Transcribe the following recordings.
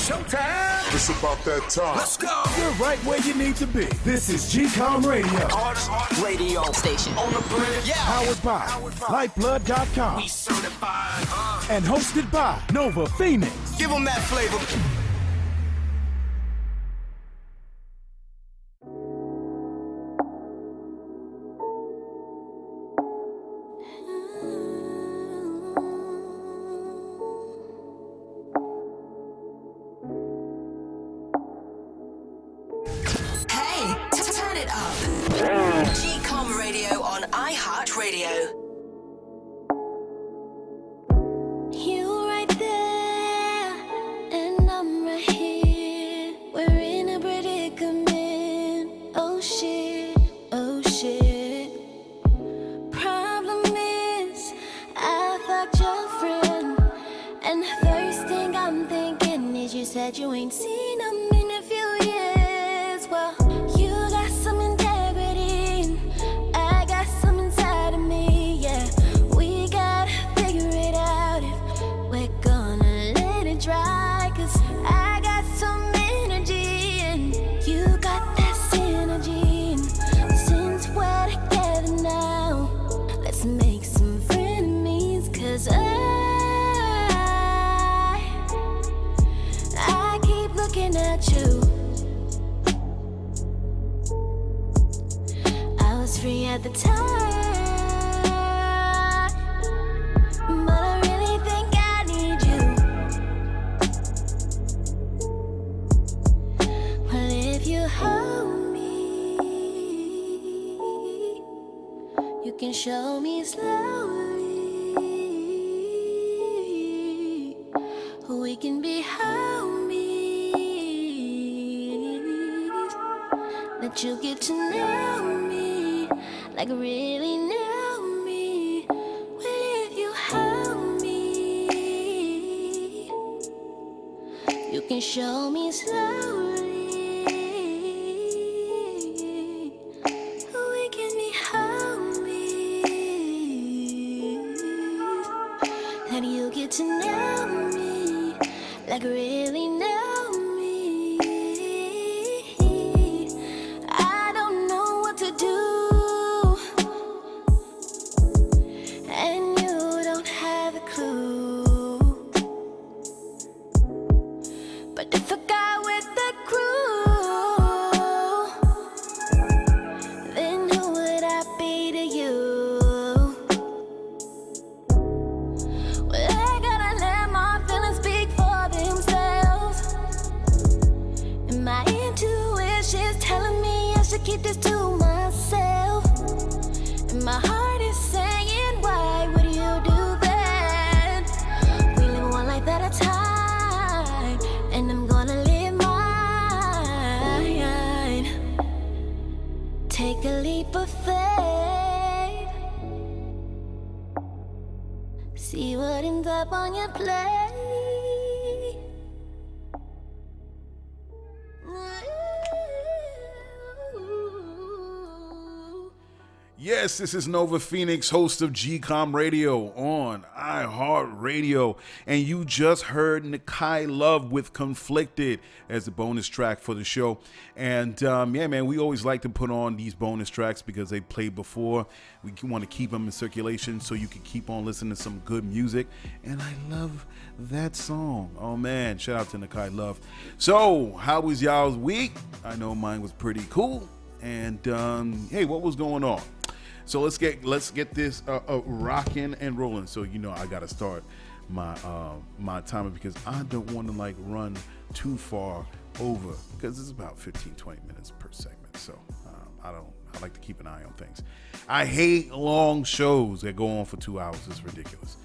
Showtime. It's about that time. Let's go. You're right where you need to be. This is GCOM Radio. Hardest radio station on the planet. Yeah. Powered by Lyfeblood.com. We certified. And hosted by Nova Phoenix. Give them that flavor. GCOM Radio on iHeartRadio. You right there, and I'm right here. We're in a predicament. Oh shit, oh shit. Problem is, I fucked your friend, and the first thing I'm thinking is you said you ain't seen him in a few years. Well, you got some integrity, I got some inside of me, yeah. We gotta figure it out if we're gonna let it dry. Cause I got some energy and you got that synergy. And since we're together now, let's make some frenemies. Cause I keep looking at you. I was free at the time, but I really think I need you. Well, if you hold me, you can show me slowly. We can be homies. Let you get to know me, like really know me. Well, if you hold me, you can show me slowly. We can be homies. Let you get to know me, like really know me. I don't know what to do, and you don't have a clue. But if I got with the crew, then who would I be to you? Well, I gotta let my feelings speak for themselves. And my intuition's telling me I should keep this to myself. And my heart is saying, why would you do that? We live one life at a time, and I'm gonna live mine. Take a leap of faith, see what ends up on your plate. Yes, this is Nova Phoenix, host of GCOM Radio on iHeartRadio. And you just heard Nakai Love with Conflicted as the bonus track for the show. And yeah, man, we always like to put on these bonus tracks because they played before. We want to keep them in circulation so you can keep on listening to some good music. And I love that song. Oh, man, shout out to Nakai Love. So, how was y'all's week? I know mine was pretty cool. And hey, what was going on? So let's get this rocking and rolling. So you know I gotta start my my timer because I don't want to like run too far over because it's about 15-20 minutes per segment. So I like to keep an eye on things. I hate long shows that go on for 2 hours. It's ridiculous.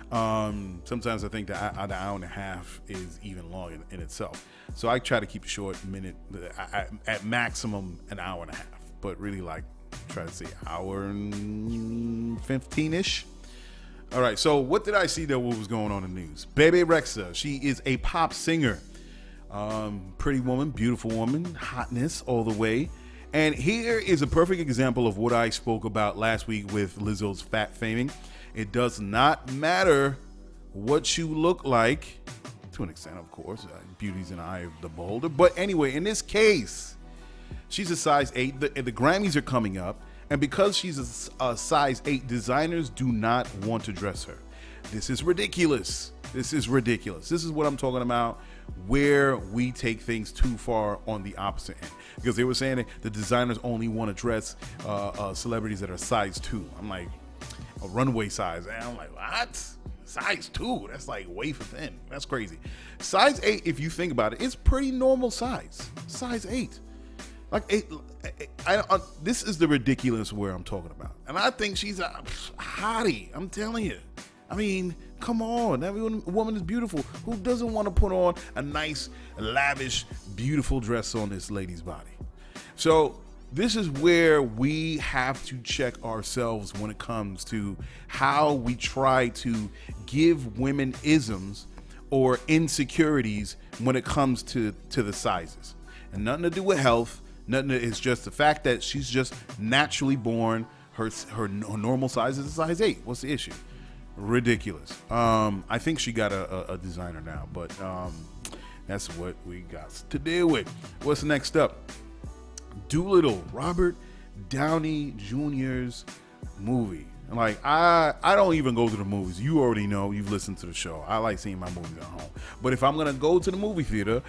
Sometimes I think that an hour and a half is even long in itself. So I try to keep it short, at maximum an hour and a half, but really like try to say hour and 15-ish. All right, so what did I see that what was going on in the news? Bebe Rexha, she is a pop singer. Pretty woman, beautiful woman, hotness all the way. And here is a perfect example of what I spoke about last week with Lizzo's fat faming. It does not matter what you look like to an extent, of course. Beauty's in the eye of the beholder. But anyway, in this case, she's a size 8. The Grammys are coming up, and because she's a size 8, designers do not want to dress her. This is ridiculous. This is ridiculous. This is what I'm talking about, where we take things too far on the opposite end. Because they were saying that the designers only want to dress celebrities that are size 2. I'm like, a runway size. And I'm like, what? Size 2? That's like wafer thin. That's crazy. Size 8, if you think about it, it's pretty normal size. Size 8. Like, this is the ridiculous where I'm talking about. And I think she's a hottie. I'm telling you. I mean, come on. Every woman is beautiful. Who doesn't want to put on a nice, lavish, beautiful dress on this lady's body? So this is where we have to check ourselves when it comes to how we try to give women isms or insecurities when it comes to the sizes. And nothing to do with health. Nothing. It's just the fact that she's just naturally born. Her normal size is a size 8. What's the issue? Ridiculous. I think she got a designer now, but that's what we got to deal with. What's next up? Doolittle, Robert Downey Jr.'s movie. Like, I don't even go to the movies. You already know. You've listened to the show. I like seeing my movies at home. But if I'm going to go to the movie theater,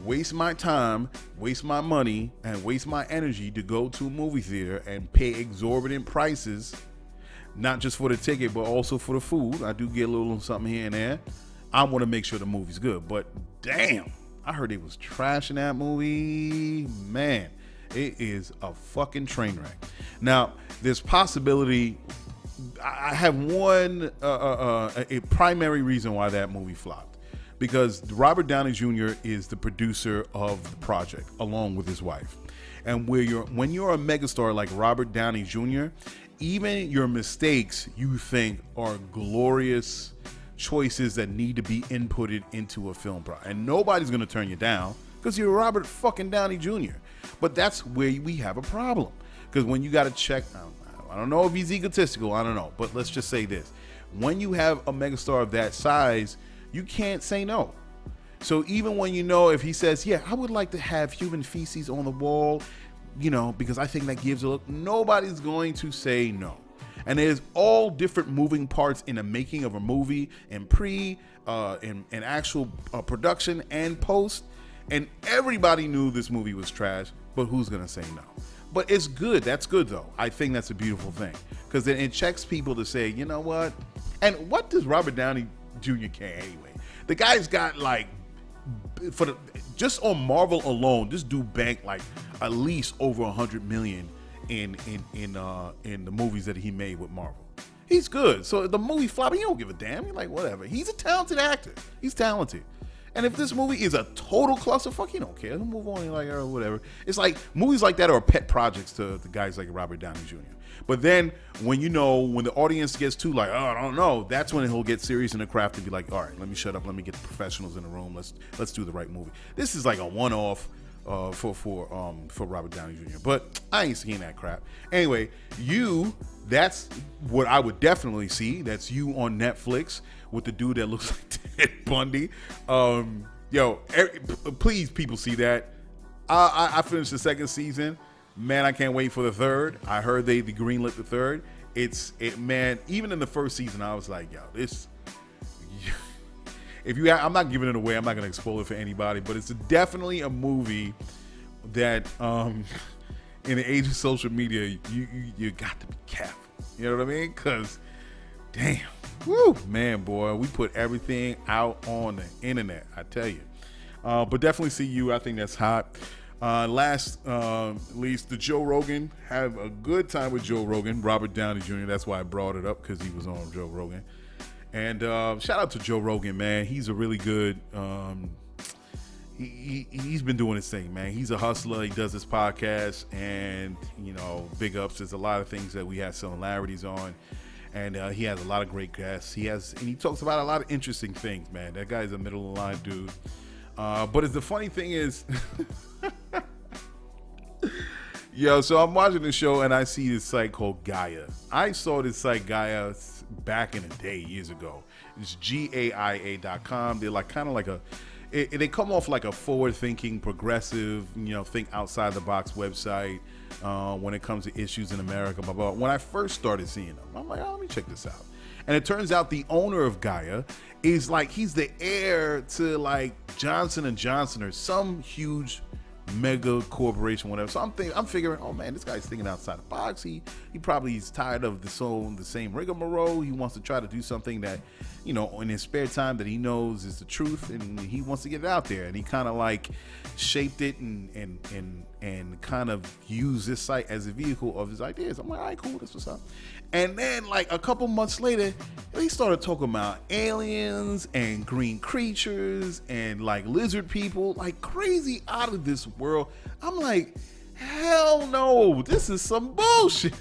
waste my time, waste my money, and waste my energy to go to a movie theater and pay exorbitant prices, not just for the ticket, but also for the food. I do get a little something here and there. I want to make sure the movie's good. But damn, I heard it was trash in that movie. Man, it is a fucking train wreck. Now, there's possibility. I have one a primary reason why that movie flopped, because Robert Downey Jr. is the producer of the project along with his wife. And when you're a megastar like Robert Downey Jr., even your mistakes you think are glorious choices that need to be inputted into a film project. And nobody's going to turn you down because you're Robert fucking Downey Jr. But that's where we have a problem. Because when you got to check, I don't know if he's egotistical, I don't know. But let's just say this. When you have a megastar of that size, you can't say no. So even when you know, if he says, yeah, I would like to have human feces on the wall, you know, because I think that gives a look, nobody's going to say no. And there's all different moving parts in the making of a movie, and in actual production and post. And everybody knew this movie was trash, but who's going to say no? But it's good. That's good, though. I think that's a beautiful thing, because then it checks people to say, you know what? And what does Robert Downey Jr. care anyway? The guy's got like, just on Marvel alone, this dude banked like at least over $100 million in the movies that he made with Marvel. He's good. So the movie flopping, he don't give a damn. He's like, whatever. He's a talented actor. He's talented. And if this movie is a total clusterfuck, he don't care. He'll move on, like, or whatever. It's like movies like that are pet projects to the guys like Robert Downey Jr. But then when the audience gets too like, oh, I don't know, that's when he'll get serious in the craft and be like, all right, let me shut up. Let me get the professionals in the room. Let's do the right movie. This is like a one-off for Robert Downey Jr. But I ain't seeing that crap. Anyway, that's what I would definitely see. That's you on Netflix with the dude that looks like Ted Bundy. Please, people, see that. I finished the second season. Man, I can't wait for the third. I heard they greenlit the third. Man, even in the first season, I was like, yo, this. I'm not giving it away. I'm not going to spoil it for anybody, but it's definitely a movie that, in the age of social media, you got to be careful. You know what I mean? Because, damn, woo, man, boy, we put everything out on the internet. I tell you. But definitely see you. I think that's hot. Last, least, the Joe Rogan. Have a good time with Joe Rogan. Robert Downey Jr. That's why I brought it up, because he was on Joe Rogan. And shout out to Joe Rogan, man. He's a really good. He's been doing his thing, man. He's a hustler. He does this podcast, and big ups. There's a lot of things that we have similarities on, and he has a lot of great guests. And he talks about a lot of interesting things, man. That guy's a middle of the line dude. But the funny thing is, so I'm watching the show and I see this site called Gaia. I saw this site Gaia back in the day, years ago. It's GAIA.com. They're like kind of like they come off like a forward-thinking, progressive, think outside the box website when it comes to issues in America. But when I first started seeing them, I'm like, let me check this out. And it turns out the owner of Gaia is like, he's the heir to like Johnson & Johnson or some huge mega corporation, whatever. So I'm figuring, oh man, this guy's thinking outside the box. He probably is tired of the same rigmarole. He wants to try to do something that, in his spare time that he knows is the truth, and he wants to get it out there. And he kind of like shaped it and kind of used this site as a vehicle of his ideas. I'm like, all right, cool, that's what's up. And then like a couple months later, they started talking about aliens and green creatures and like lizard people, like crazy out of this world. I'm like, hell no, this is some bullshit.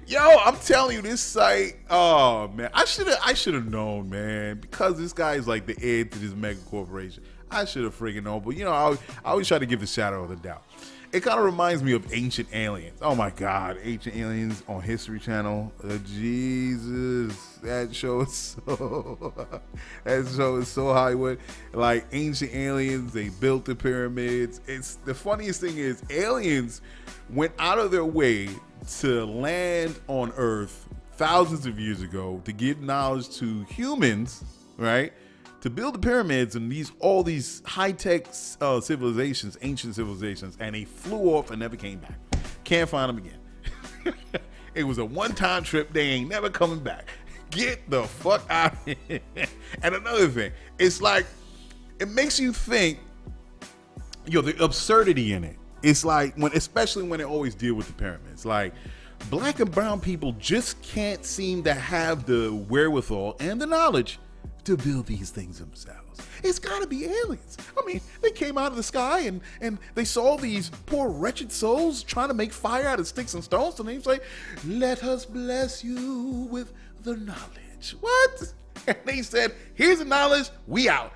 Yo, I'm telling you, this site, oh man, I should have known, man, because this guy is like the heir to this mega corporation. I should have freaking known, but I always try to give the shadow of the doubt. It kind of reminds me of Ancient Aliens. Oh my God, Ancient Aliens on History Channel. Jesus, that show is so Hollywood. Like Ancient Aliens, they built the pyramids. It's the funniest thing is aliens went out of their way to land on Earth thousands of years ago to give knowledge to humans, right? To build the pyramids and all these high-tech civilizations, ancient civilizations, and they flew off and never came back. Can't find them again. It was a one-time trip. They ain't never coming back. Get the fuck out of here. And another thing, it's like, it makes you think, the absurdity in it. It's like, especially when they always deal with the pyramids. Like, black and brown people just can't seem to have the wherewithal and the knowledge to build these things themselves. It's gotta be aliens. I mean, they came out of the sky and they saw these poor wretched souls trying to make fire out of sticks and stones, and they say, let us bless you with the knowledge. What? And they said, here's the knowledge, we out.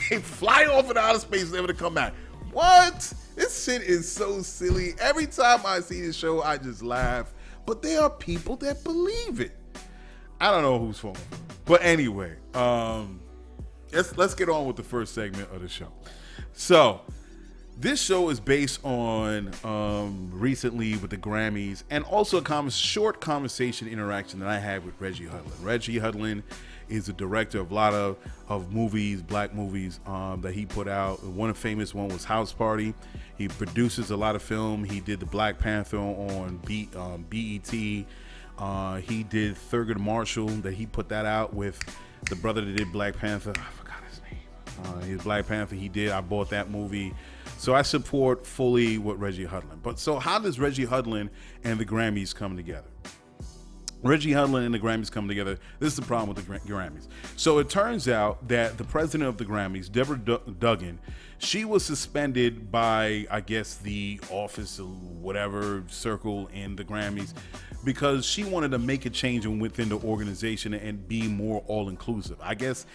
They fly off into outer space, never to come back. What? This shit is so silly. Every time I see this show, I just laugh. But there are people that believe it. I don't know who's fault. But anyway, let's get on with the first segment of the show. So, this show is based on recently with the Grammys, and also a short conversation interaction that I had with Reggie Hudlin. Reggie Hudlin is the director of a lot of movies, black movies that he put out. One famous one was House Party. He produces a lot of film. He did the Black Panther on BET. He did Thurgood Marshall, that he put that out with the brother that did Black Panther. I forgot his name. His Black Panther he did. I bought that movie. So I support fully what Reggie Hudlin. But so how does Reggie Hudlin and the Grammys come together? Reggie Hudlin and the Grammys come together. This is the problem with the Grammys. So it turns out that the president of the Grammys, Deborah Duggan, she was suspended by, I guess, the office or whatever circle in the Grammys because she wanted to make a change within the organization and be more all-inclusive. I guess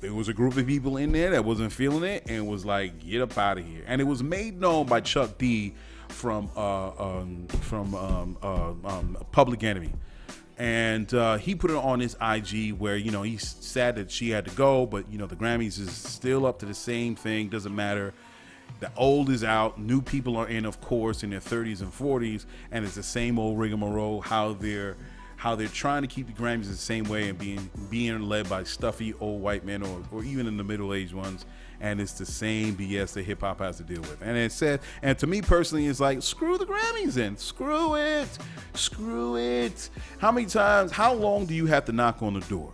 there was a group of people in there that wasn't feeling it and was like, get up out of here. And it was made known by Chuck D from Public Enemy. And he put it on his IG where, he's sad that she had to go, but, the Grammys is still up to the same thing. Doesn't matter. The old is out. New people are in, of course, in their 30s and 40s. And it's the same old rigmarole, how they're trying to keep the Grammys the same way and being led by stuffy old white men or even in the middle-aged ones. And it's the same BS that hip-hop has to deal with. And it said, and to me personally, it's like, screw the Grammys then. Screw it. How long do you have to knock on the door?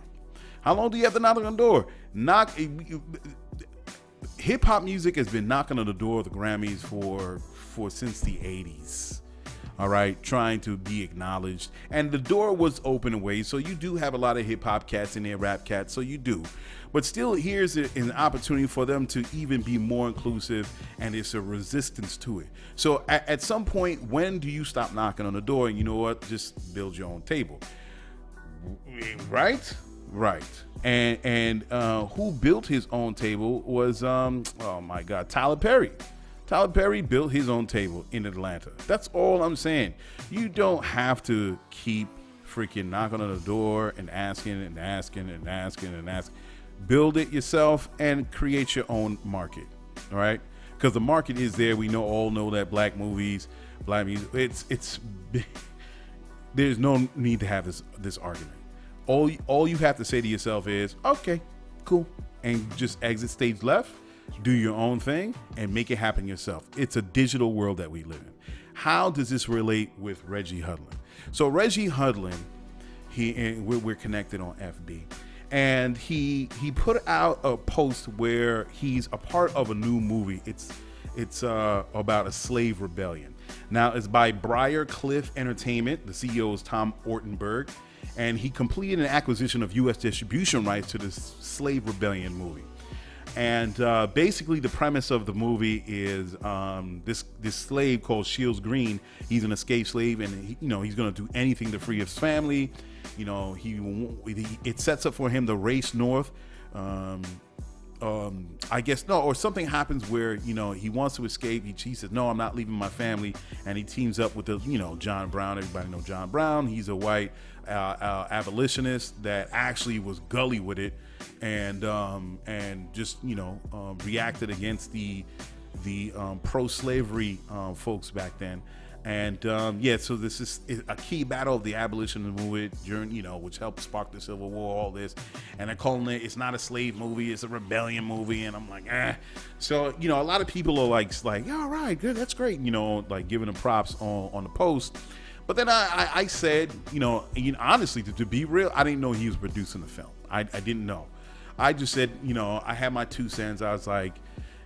How long do you have to knock on the door? Hip-hop music has been knocking on the door of the Grammys for since the 80s. All right, trying to be acknowledged. And the door was open away, so you do have a lot of hip-hop cats in there, rap cats, so you do. But still, here's an opportunity for them to even be more inclusive, and it's a resistance to it. So at some point, when do you stop knocking on the door and you know what, just build your own table? Right. And who built his own table was, oh my God, Tyler Perry. Tyler Perry built his own table in Atlanta. That's all I'm saying. You don't have to keep freaking knocking on the door and asking. Build it yourself and create your own market. All right, because the market is there. We all know that black movies, black music. It's there's no need to have this argument. All you have to say to yourself is, okay, cool, and just exit stage left, do your own thing, and make it happen yourself. It's a digital world that we live in. How does this relate with Reggie Hudlin? So Reggie Hudlin, we're connected on FB, and he put out a post where he's a part of a new movie. It's about a slave rebellion. Now, it's by Briar Cliff Entertainment. The CEO is Tom Ortenberg, and he completed an acquisition of U.S. distribution rights to this slave rebellion movie. And basically, the premise of the movie is this slave called Shields Green. He's an escaped slave, and he's going to do anything to free his family. It sets up for him to race north. I guess or something happens where he wants to escape. He says, "No, I'm not leaving my family," and he teams up with John Brown. Everybody know John Brown. He's a white abolitionist that actually was gully with it, and just reacted against the pro-slavery folks back then. And so this is a key battle of the abolition movement during, which helped spark the Civil War, all this. And they're calling it's not a slave movie, it's a rebellion movie. And I'm like, eh. So, a lot of people are like, yeah, all right, good, that's great, like giving them props on the post. But then I said, honestly, to be real, I didn't know he was producing the film. I didn't know. I just said, I had my 2 cents. I was like,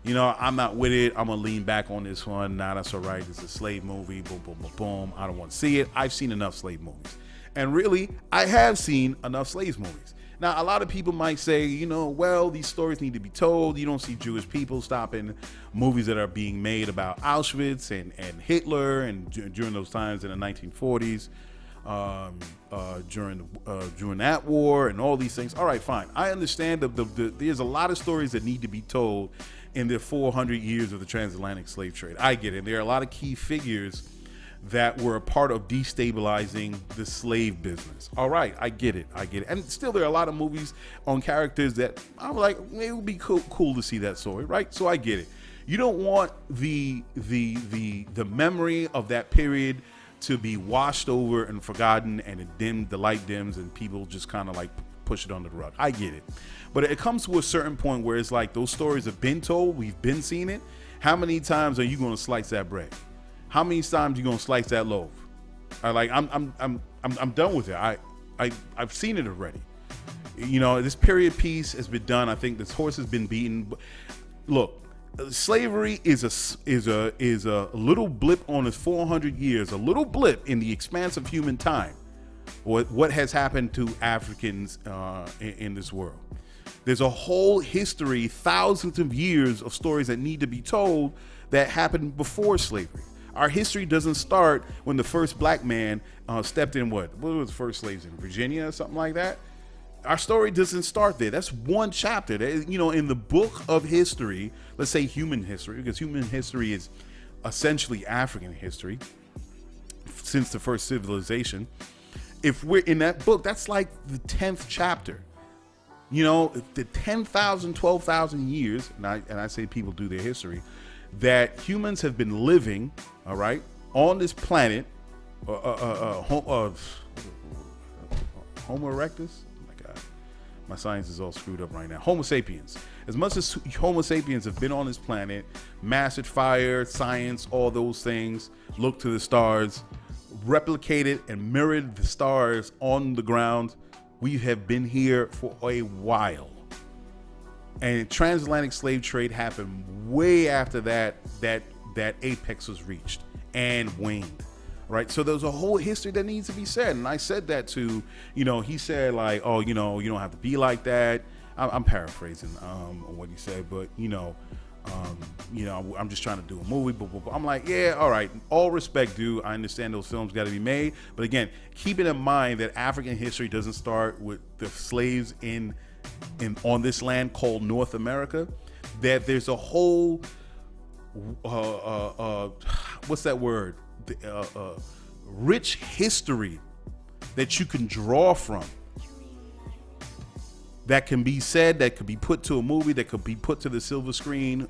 I'm not with it. I'm going to lean back on this one. Nah, that's all right. It's a slave movie. Boom, boom, boom, boom. I don't want to see it. I've seen enough slave movies. And really, I have seen enough slave movies. Now, a lot of people might say, well, these stories need to be told. You don't see Jewish people stopping movies that are being made about Auschwitz and Hitler and during those times in the 1940s, during that war and all these things. All right, fine. I understand there's a lot of stories that need to be told in the 400 years of the transatlantic slave trade. I get it. There are a lot of key figures that were a part of destabilizing the slave business. All right, I get it. And still, there are a lot of movies on characters that I'm like, it would be cool to see that story, right? So I get it. You don't want the memory of that period to be washed over and forgotten, and the light dims, and people just kind of like push it under the rug. I get it. But it comes to a certain point where it's like those stories have been told, we've been seeing it. How many times are you going to slice that bread? How many times are you going to slice that loaf? I'm done with it. I've seen it already. This period piece has been done. I think this horse has been beaten. Look, slavery is a little blip on its 400 years, a little blip in the expanse of human time. What has happened to Africans in this world? There's a whole history, thousands of years of stories that need to be told that happened before slavery. Our history doesn't start when the first black man stepped in. What was the first slaves in Virginia or something like that? Our story doesn't start there. That's one chapter. In the book of history, let's say human history, because human history is essentially African history since the first civilization. If we're in that book, that's like the 10th chapter. The 10,000, 12,000 years, and I say people do their history, that humans have been living, all right, on this planet, Homo erectus? Oh my God, my science is all screwed up right now. Homo sapiens. As much as Homo sapiens have been on this planet, mastered fire, science, all those things, looked to the stars, replicated and mirrored the stars on the ground, we have been here for a while. And transatlantic slave trade happened way after that apex was reached and waned, right? So there's a whole history that needs to be said. And I said that to, he said like, oh, you don't have to be like that. I'm paraphrasing what he said, but I'm just trying to do a movie. But I'm like, yeah, all right. All respect due. I understand those films got to be made. But again, keeping in mind that African history doesn't start with the slaves on this land called North America, that there's a whole what's that word? Rich history that you can draw from, that can be said, that could be put to a movie, that could be put to the silver screen.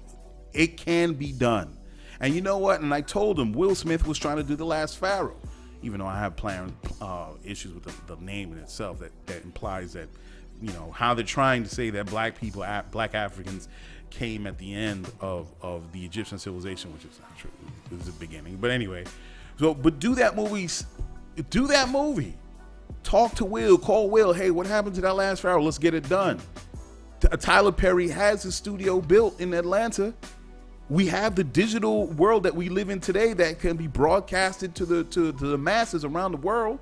It can be done. And you know what? And I told him Will Smith was trying to do The Last Pharaoh, even though I have issues with the name in itself that implies that, you know, how they're trying to say that black people, black Africans came at the end of the Egyptian civilization, which is not true. It was the beginning. But anyway, but do that movie. Talk to Will, call Will. Hey, what happened to that Last Pharaoh? Let's get it done. Tyler Perry has his studio built in Atlanta. We have the digital world that we live in today that can be broadcasted to the masses around the world.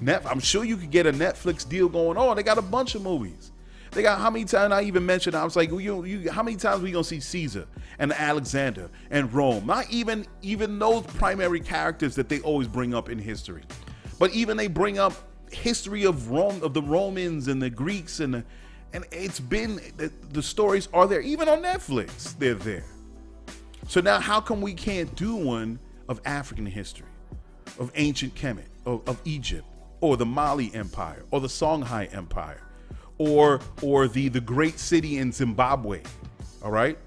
I'm sure you could get a Netflix deal going on. They got a bunch of movies. They got, how many times I even mentioned, I was like, how many times we gonna see Caesar and Alexander and Rome? Not even those primary characters that they always bring up in history, but even they bring up history of Rome, of the Romans and the Greeks, and it's been, the stories are there. Even on Netflix, they're there. So now how come we can't do one of African history, of ancient Kemet, of Egypt, or the Mali Empire, or the Songhai Empire, or the great city in Zimbabwe? All right.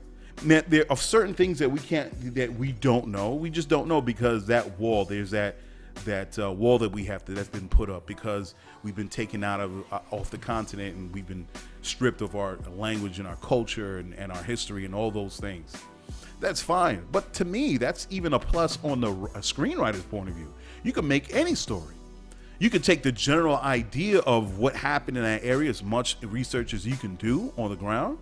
Now, there are certain things that we don't know. We just don't know, because that wall, there's that wall that that's been put up because we've been taken off the continent, and we've been stripped of our language and our culture and our history and all those things. That's fine. But to me, that's even a plus on the screenwriter's point of view. You can make any story. You can take the general idea of what happened in that area, as much research as you can do on the ground,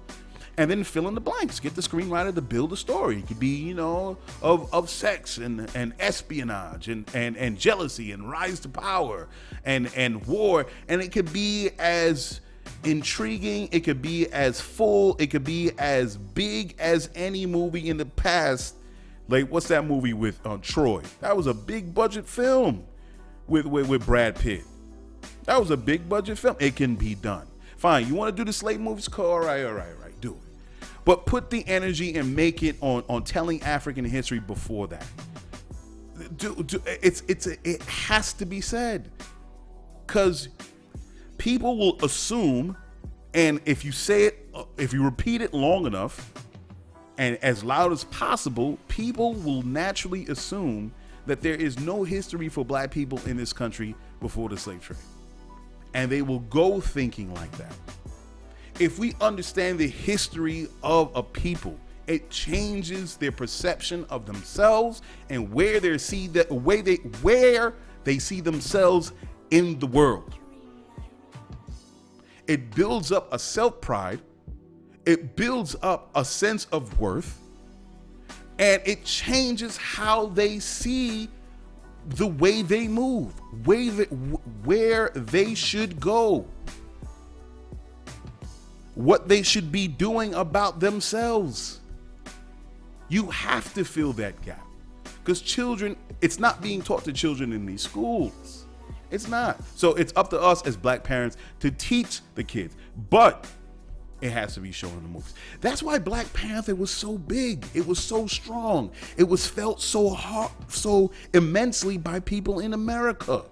and then fill in the blanks. Get the screenwriter to build a story. It could be, you know, of sex and espionage and jealousy and rise to power and war. And it could be as intriguing, it could be as full, it could be as big as any movie in the past. Like, what's that movie with Troy? That was a big budget film with Brad Pitt. That was a big budget film. It can be done. Fine, you want to do the slave movies? Cool. All right, do it. But put the energy and make it on telling African history before that. It has to be said, because people will assume, and if you say it, if you repeat it long enough and as loud as possible, people will naturally assume that there is no history for black people in this country before the slave trade. And they will go thinking like that. If we understand the history of a people, it changes their perception of themselves and where they see themselves in the world. It builds up a self-pride. It builds up a sense of worth. And it changes how they see the way they move, where they should go, what they should be doing about themselves. You have to fill that gap, because children, it's not being taught to children in these schools. It's not. So it's up to us as black parents to teach the kids, but it has to be shown in the movies. That's why Black Panther was so big. It was so strong. It was felt so hard, so immensely by people in America,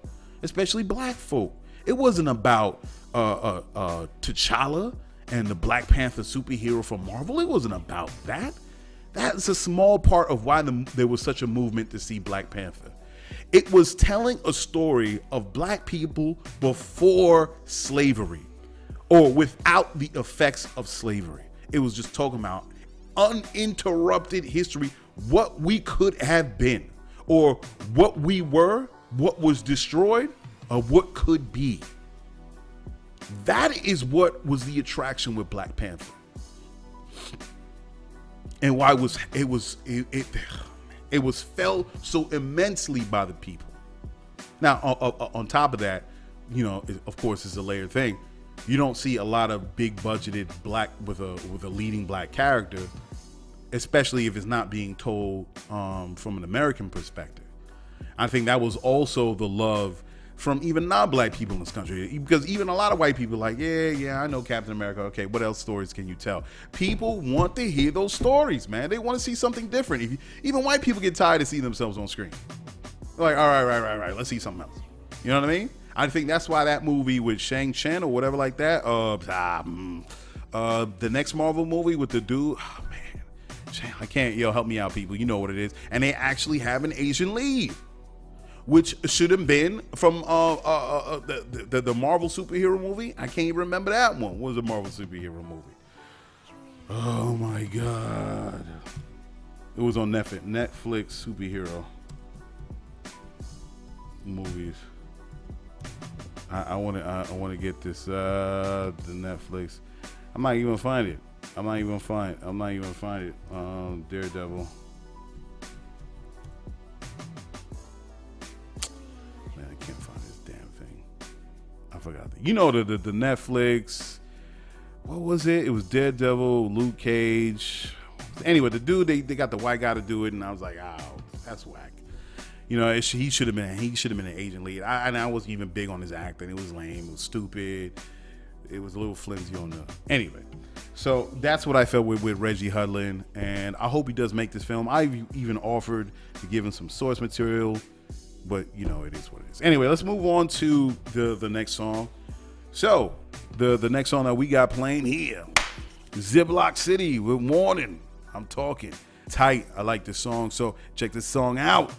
especially black folk. It wasn't about T'Challa and the Black Panther superhero from Marvel. It wasn't about that. That's a small part of why there was such a movement to see Black Panther. It was telling a story of black people before slavery, or without the effects of slavery. It was just talking about uninterrupted history, what we could have been, or what we were, what was destroyed, or what could be. That is what was the attraction with Black Panther, and why it was felt so immensely by the people. Now, on top of that, you know, of course, it's a layered thing. You don't see a lot of big budgeted black with a leading black character, especially if it's not being told from an American perspective. I think that was also the love from even non-black people in this country, because even a lot of white people are like, yeah, I know Captain America. Okay, what else stories can you tell? People want to hear those stories, man. They want to see something different. Even white people get tired of seeing themselves on screen. They're like, all right, let's see something else. You know what I mean? I think that's why that movie with Shang Chen or whatever like that. The next Marvel movie with the dude. Oh man, I can't. Help me out, people. You know what it is. And they actually have an Asian lead, which should have been from the Marvel superhero movie. I can't even remember that one. What was a Marvel superhero movie? Oh my God. It was on Netflix superhero movies. I want to get this the Netflix. I might even find it. Daredevil. Man, I can't find this damn thing. I forgot that. The Netflix. What was it? It was Daredevil, Luke Cage. Anyway, the dude they got the white guy to do it, and I was like, oh, that's whack. He should have been an Asian lead. I wasn't even big on his acting. It was lame. It was stupid. It was a little flimsy on the. Anyway, so that's what I felt with Reggie Hudlin, and I hope he does make this film. I even offered to give him some source material, but it is what it is. Anyway, let's move on to the next song. So the next song that we got playing here, Ziploc City with Warning. I'm talking tight. I like this song, so check this song out.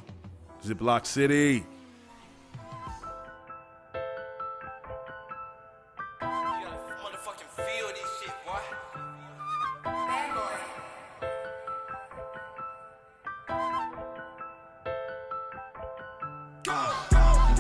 Ziploc City. Motherfucking feel this shit, boy. Bad boy. You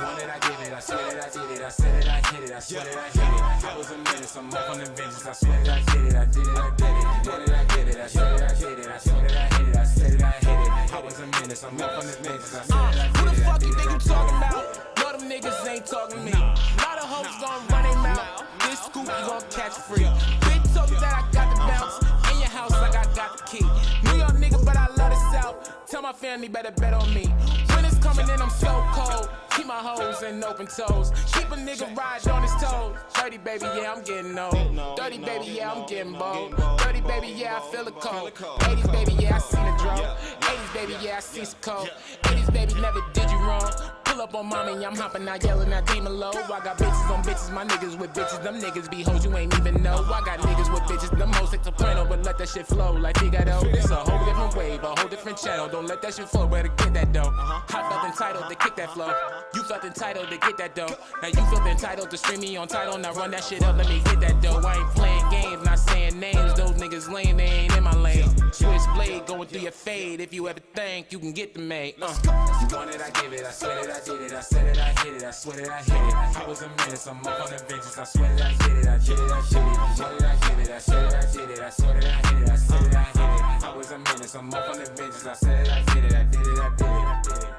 want it, I give it. I said it, I did it. I said it, I hit it. I swear that I hit it. I was a menace. I'm up on the vengeance. I swear that I did it. I did it. I did it. You want it, I get it. I said it, I hit it. I swear that I hit it. I said it, I hit it. I was a menace. I'm up on the vengeance. I said it, I did it. Who the fuck you think you talking about? No, them niggas ain't talking to me. A lot of hoes gon' run their mouth. This scoop you gon' catch free. Big told you that I got the bounce. In your house like I got the key. New York nigga, but I love the South. Tell my family better bet on me. Winter's coming in, I'm so cold. Keep my hoes in open toes. Keep a nigga ride on his toes. Dirty baby, yeah, I'm getting old. Dirty baby, yeah, I'm getting bold. Dirty baby, yeah, I feel the cold. 80s baby, yeah, I seen a drone. 80s baby, yeah, I see some cold. 80s baby, never did you wrong. Pull up on mommy, I'm hopping out yelling out demon low. I got bitches on bitches, my niggas with bitches. Them niggas be hoes, you ain't even know. I got niggas with bitches, them hoes take soprano, but let that shit flow like Figaro. It's a whole different wave, a whole different channel. Don't let that shit flow, better get that dough. I felt entitled to kick that flow. You felt entitled to get that dough. Now you feel entitled to stream me on title. Now run that shit up, let me get that dough. I ain't playing games, not saying names. Those niggas lame, they ain't in my lane. Switchblade going through your fade. If you ever think you can get the mate. You want it, I give it. I said it, I did it. I said it, I hit it. I swear that I hit it. I was a menace. I'm up on the vengeance. I swear that I did it. I did it. I did it. You want it, I give it. I said it, I did it. I swear that I hit it. I said it, I hit it. I was a menace. I'm up on the vengeance. I said it, I did it. I did it. I did it. I did it.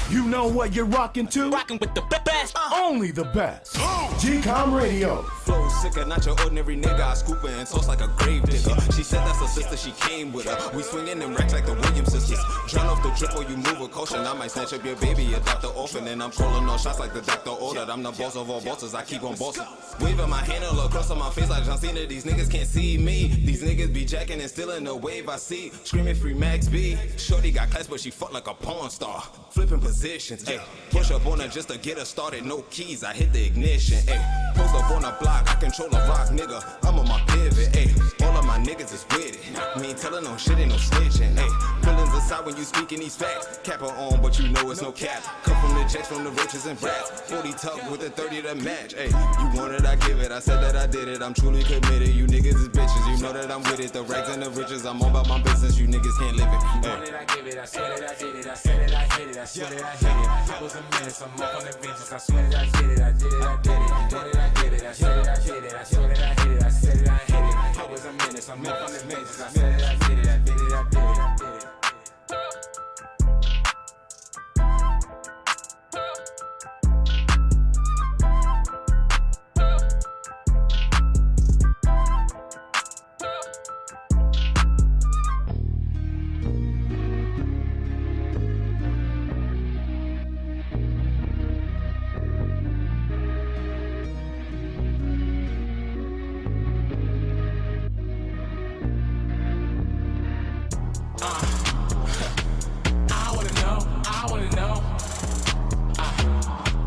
You know what you're rocking to? Rockin' with the best. Only the best. GCOM Radio. Flow sicker, not your ordinary nigga. I scoop her and toss like a grave digger. She said that's her sister, she came with her. We swinging them racks like the Williams sisters. Drown off the drip or you move with caution. I might snatch up your baby, adopt the orphan. And I'm calling all shots like the doctor ordered. I'm the boss of all bosses, I keep on bossing. Waving my hand all across on my face like John Cena. These niggas can't see me. These niggas be jacking and stealing the wave I see. Screaming free Max B. Shorty got class, but she fucked like a porn star. Flipping positions, ayy. Push up on her just to get her started. No keys, I hit the ignition, ayy. Post up on a block, I control a rock, nigga. I'm on my pivot, ayy. All of my niggas is with it. We ain't telling no shit, ain't no snitching, ayy. Feelings aside when you speaking these facts. Cap her on, but you know it's no cap. Come from the checks from the roaches and brats. 40 tuck with a 30 to match, ayy. You want it, I give it. I said that I did it. I'm truly committed. You niggas is bitches. You know that I'm with it. The rags and the riches. I'm all about my business. You niggas can't live it. You want it, I give it. I said that I did it. I said that I hit it. I swear that I hit it. I was a menace. I'm up on the vengeance. I swear that I did it. I did it. I did it. You want it, I give it. I said that I did it. I swear that I hit it. I said that I hit it. I was a menace. I'm up on the vengeance. I said that I did it. I did it. I did it. I did it.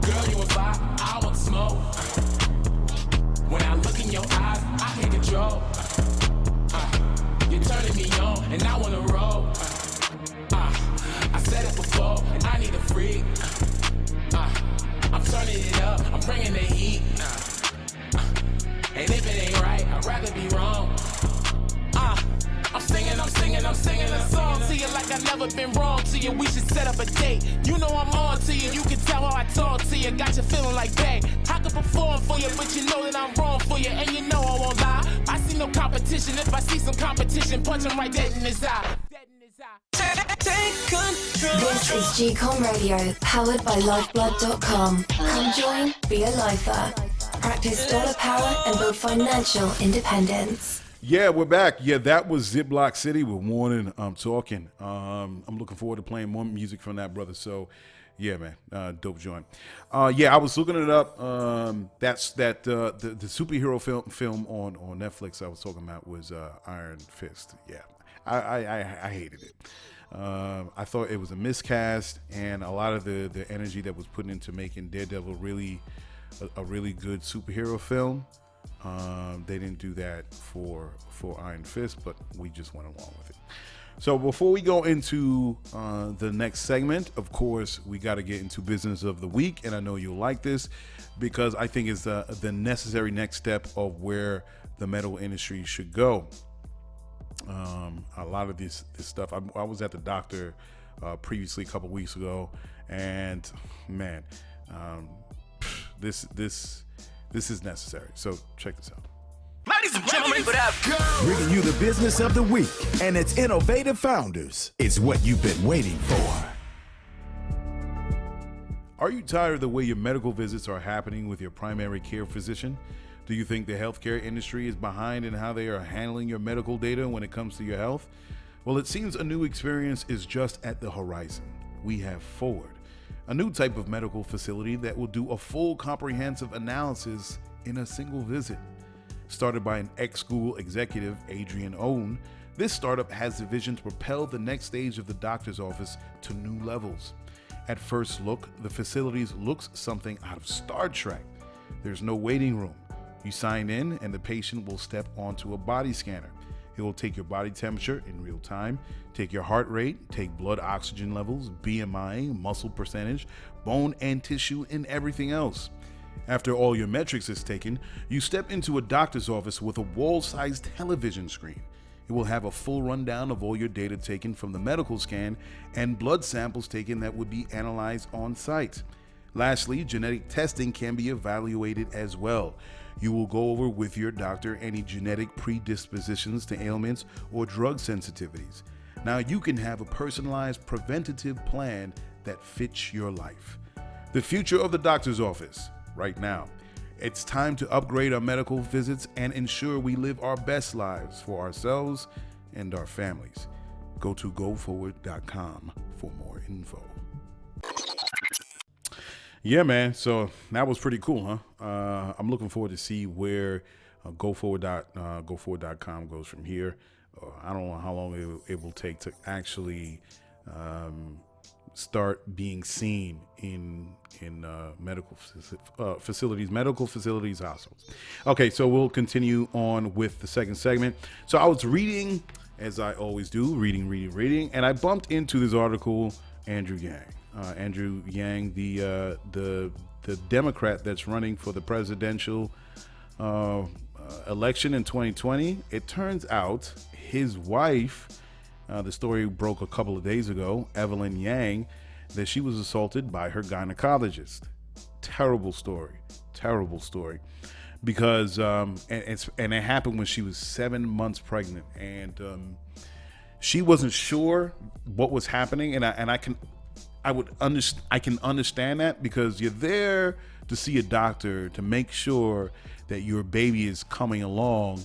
Girl, you a vibe. and I wanna roll. I said it before, and I need a freak. I'm turning it up, I'm bringing the heat. And if it ain't right, I'd rather be wrong. I'm singing a song to you like I've never been wrong to you. We should set up a date. You know I'm on to you. You can tell how I talk to you. Got you feeling like bae. I could perform for you, but you know that I'm wrong for you. And you know I won't lie. I see no competition. If I see some competition, punch him right dead in his eye. Take control. This is GCOM Radio, powered by Lyfeblood.com. Come join, be a lifer. Practice dollar power and build financial independence. Yeah, we're back. Yeah, that was Ziploc City with Warning. I'm talking. I'm looking forward to playing more music from that brother. So, yeah, man, dope joint. Yeah, I was looking it up. That's the superhero film on Netflix I was talking about was Iron Fist. Yeah, I hated it. I thought it was a miscast, and a lot of the energy that was put into making Daredevil really a really good superhero film. They didn't do that for Iron Fist, but we just went along with it. So before we go into the next segment, of course, we got to get into business of the week, and I know you'll like this because I think it's the necessary next step of where the medical industry should go. A lot of this stuff. I was at the doctor previously a couple weeks ago, and man, this is necessary. So check this out. Ladies and gentlemen, Bringing you the business of the week and its innovative founders. It's what you've been waiting for. Are you tired of the way your medical visits are happening with your primary care physician? Do you think the healthcare industry is behind in how they are handling your medical data when it comes to your health? Well, it seems a new experience is just at the horizon. We have Forward, a new type of medical facility that will do a full comprehensive analysis in a single visit. Started by an ex-Google executive, Adrian Owen, this startup has the vision to propel the next stage of the doctor's office to new levels. At first look, the facility looks something out of Star Trek. There's no waiting room. You sign in and the patient will step onto a body scanner. It will take your body temperature in real time, take your heart rate, take blood oxygen levels, BMI, muscle percentage, bone and tissue, and everything else. After all your metrics is taken, you step into a doctor's office with a wall-sized television screen. It will have a full rundown of all your data taken from the medical scan and blood samples taken that would be analyzed on site. Lastly, genetic testing can be evaluated as well. You will go over with your doctor any genetic predispositions to ailments or drug sensitivities. Now you can have a personalized preventative plan that fits your life. The future of the doctor's office, right now. It's time to upgrade our medical visits and ensure we live our best lives for ourselves and our families. Go to GoForward.com for more info. Yeah, man. So that was pretty cool, huh? I'm looking forward to see where GoForward.com goes from here. I don't know how long it will take to actually start being seen in medical facilities, hospitals. Okay, so we'll continue on with the second segment. So I was reading, as I always do, reading, and I bumped into this article, Andrew Yang, the Democrat that's running for the presidential election in 2020. It turns out his wife, the story broke a couple of days ago, Evelyn Yang, that she was assaulted by her gynecologist. Terrible story. Because and it happened when she was 7 months pregnant, and she wasn't sure what was happening, and I can understand that, because you're there to see a doctor to make sure that your baby is coming along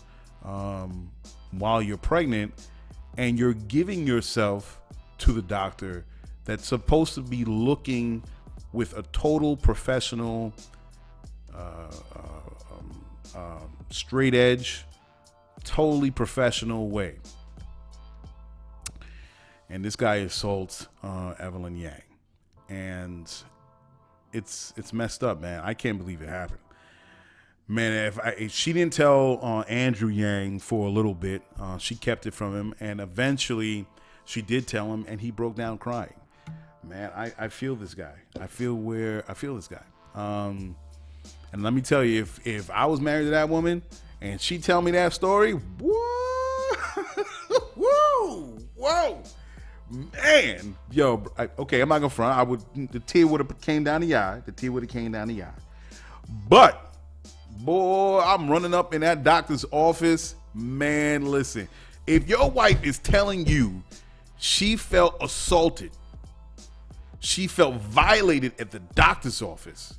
while you're pregnant, and you're giving yourself to the doctor that's supposed to be looking with a total professional, straight edge, totally professional way. And this guy assaults Evelyn Yang, and it's messed up, man. I can't believe it happened. Man, if she didn't tell Andrew Yang for a little bit, she kept it from him, and eventually she did tell him, and he broke down crying. Man, I feel this guy. I feel this guy. And let me tell you, if I was married to that woman and she tell me that story, whoa, man, yo, okay, I'm not gonna front. The tear would have came down the eye. But boy, I'm running up in that doctor's office. Man, listen, if your wife is telling you she felt assaulted, she felt violated at the doctor's office,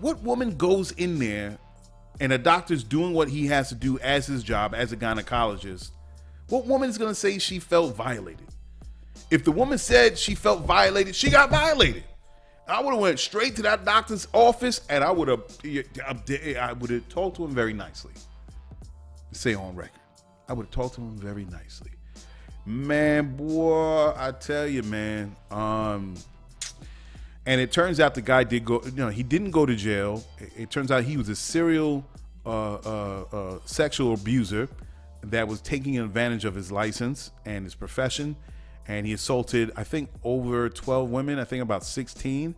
what woman goes in there and a doctor's doing what he has to do as his job as a gynecologist? What woman is going to say she felt violated? If the woman said she felt violated, she got violated. I would have went straight to that doctor's office and I would have talked to him very nicely. Say on record, I would have talked to him very nicely. Man, boy, I tell you, man. And it turns out the guy did go. He didn't go to jail. It turns out he was a serial sexual abuser that was taking advantage of his license and his profession. And he assaulted, I think, over 12 women. I think about 16.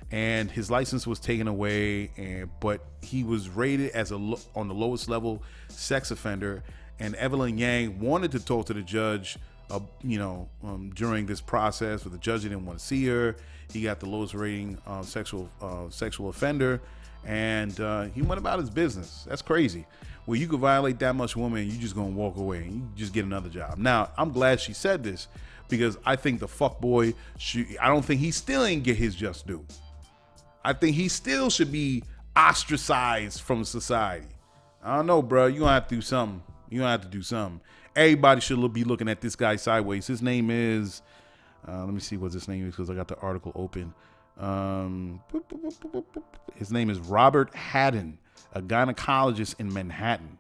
And his license was taken away. But he was rated as on the lowest level sex offender. And Evelyn Yang wanted to talk to the judge, during this process, but the judge didn't want to see her. He got the lowest rating sexual offender, and he went about his business. That's crazy. Well, you could violate that much woman, you just gonna walk away and you just get another job. Now, I'm glad she said this because I think the fuckboy, I don't think he still ain't get his just due. I think he still should be ostracized from society. I don't know, bro. You gonna have to do something. Everybody should be looking at this guy sideways. His name is, let me see what his name is because I got the article open. His name is Robert Haddon, a gynecologist in Manhattan,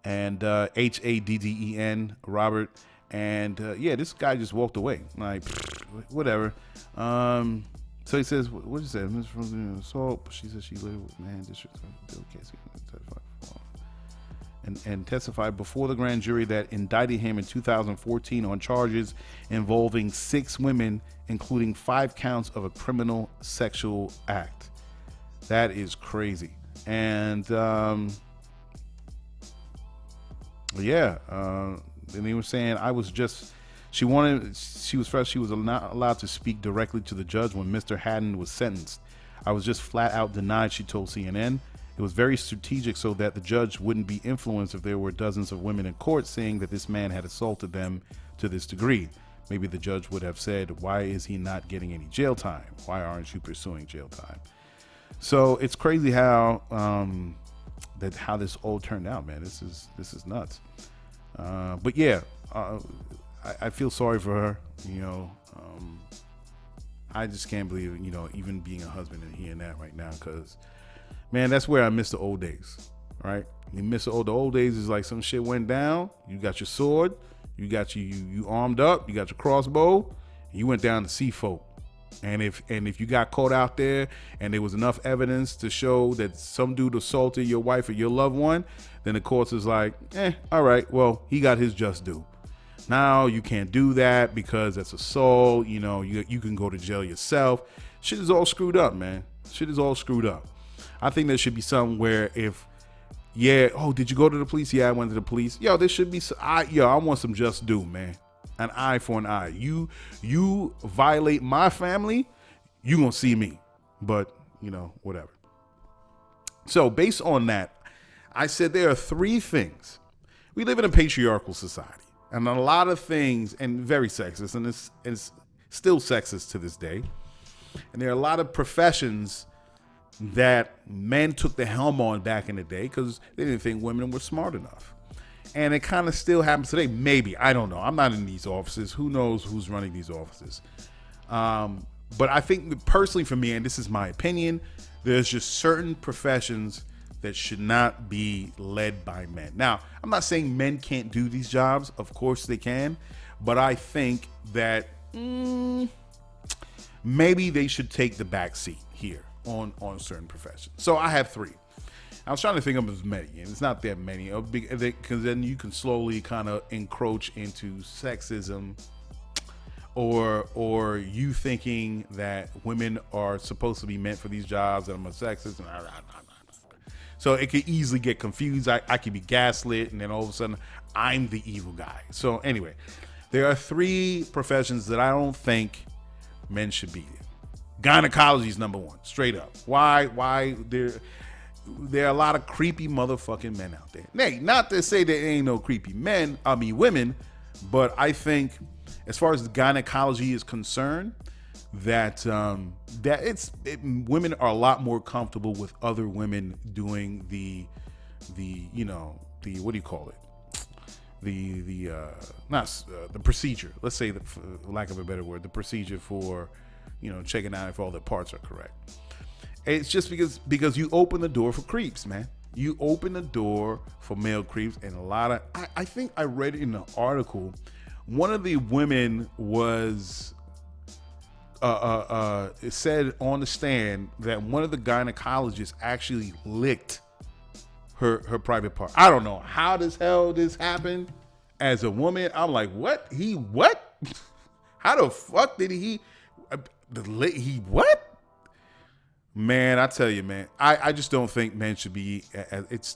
and Hadden, Robert. And this guy just walked away. Like, whatever. So he says, what did he say? From the assault. She said she lived with man district. And testified before the grand jury that indicted him in 2014 on charges involving 6 women, including 5 counts of a criminal sexual act. That is crazy. And and he was saying she was not allowed to speak directly to the judge when Mr. Haddon was sentenced. I was just flat out denied, she told CNN. It was very strategic so that the judge wouldn't be influenced if there were dozens of women in court saying that this man had assaulted them to this degree. Maybe the judge would have said, why is he not getting any jail time? Why aren't you pursuing jail time? So it's crazy how this all turned out, man. This is nuts. But yeah, I feel sorry for her. I just can't believe, even being a husband and hearing that right now, because man, that's where I miss the old days, right? You miss the old days is like some shit went down. You got your sword, you armed up, you got your crossbow, and you went down to see folk. And if you got caught out there and there was enough evidence to show that some dude assaulted your wife or your loved one, then the courts is like, all right, well, he got his just due. Now you can't do that because that's assault. You can go to jail yourself. Shit is all screwed up, man. Shit is all screwed up. I think there should be something where did you go to the police? Yeah, I went to the police. Yo, there should be, I want some just due, man. An eye for an eye. You violate my family, you gonna see me. But, whatever. So based on that, I said there are 3 things. We live in a patriarchal society, and a lot of things, and very sexist, and it's still sexist to this day. And there are a lot of professions that men took the helm on back in the day because they didn't think women were smart enough. And it kind of still happens today. Maybe. I don't know. I'm not in these offices. Who knows who's running these offices? But I think personally for me, and this is my opinion, there's just certain professions that should not be led by men. Now, I'm not saying men can't do these jobs. Of course they can. But I think that maybe they should take the back seat here. on certain professions. So I have 3. I was trying to think of as many, and it's not that many, because then you can slowly kind of encroach into sexism, or you thinking that women are supposed to be meant for these jobs, and I'm a sexist. So it could easily get confused. I could be gaslit, and then all of a sudden I'm the evil guy. So anyway, there are 3 professions that I don't think men should be in. Gynecology is number 1, straight up. Why there are a lot of creepy motherfucking men out there. Nay, not to say there ain't no creepy women, but I think as far as gynecology is concerned, that women are a lot more comfortable with other women doing the what do you call it? The procedure. Let's say, for lack of a better word, the procedure for, checking out if all the parts are correct. It's just because you open the door for creeps, man. You open the door for male creeps, and a lot of I think I read in an article, one of the women was it said on the stand that one of the gynecologists actually licked her private part. I don't know how the hell this happened. As a woman, I'm like, what? What? How the fuck did he what? Man, I tell you, man, I just don't think men should be. It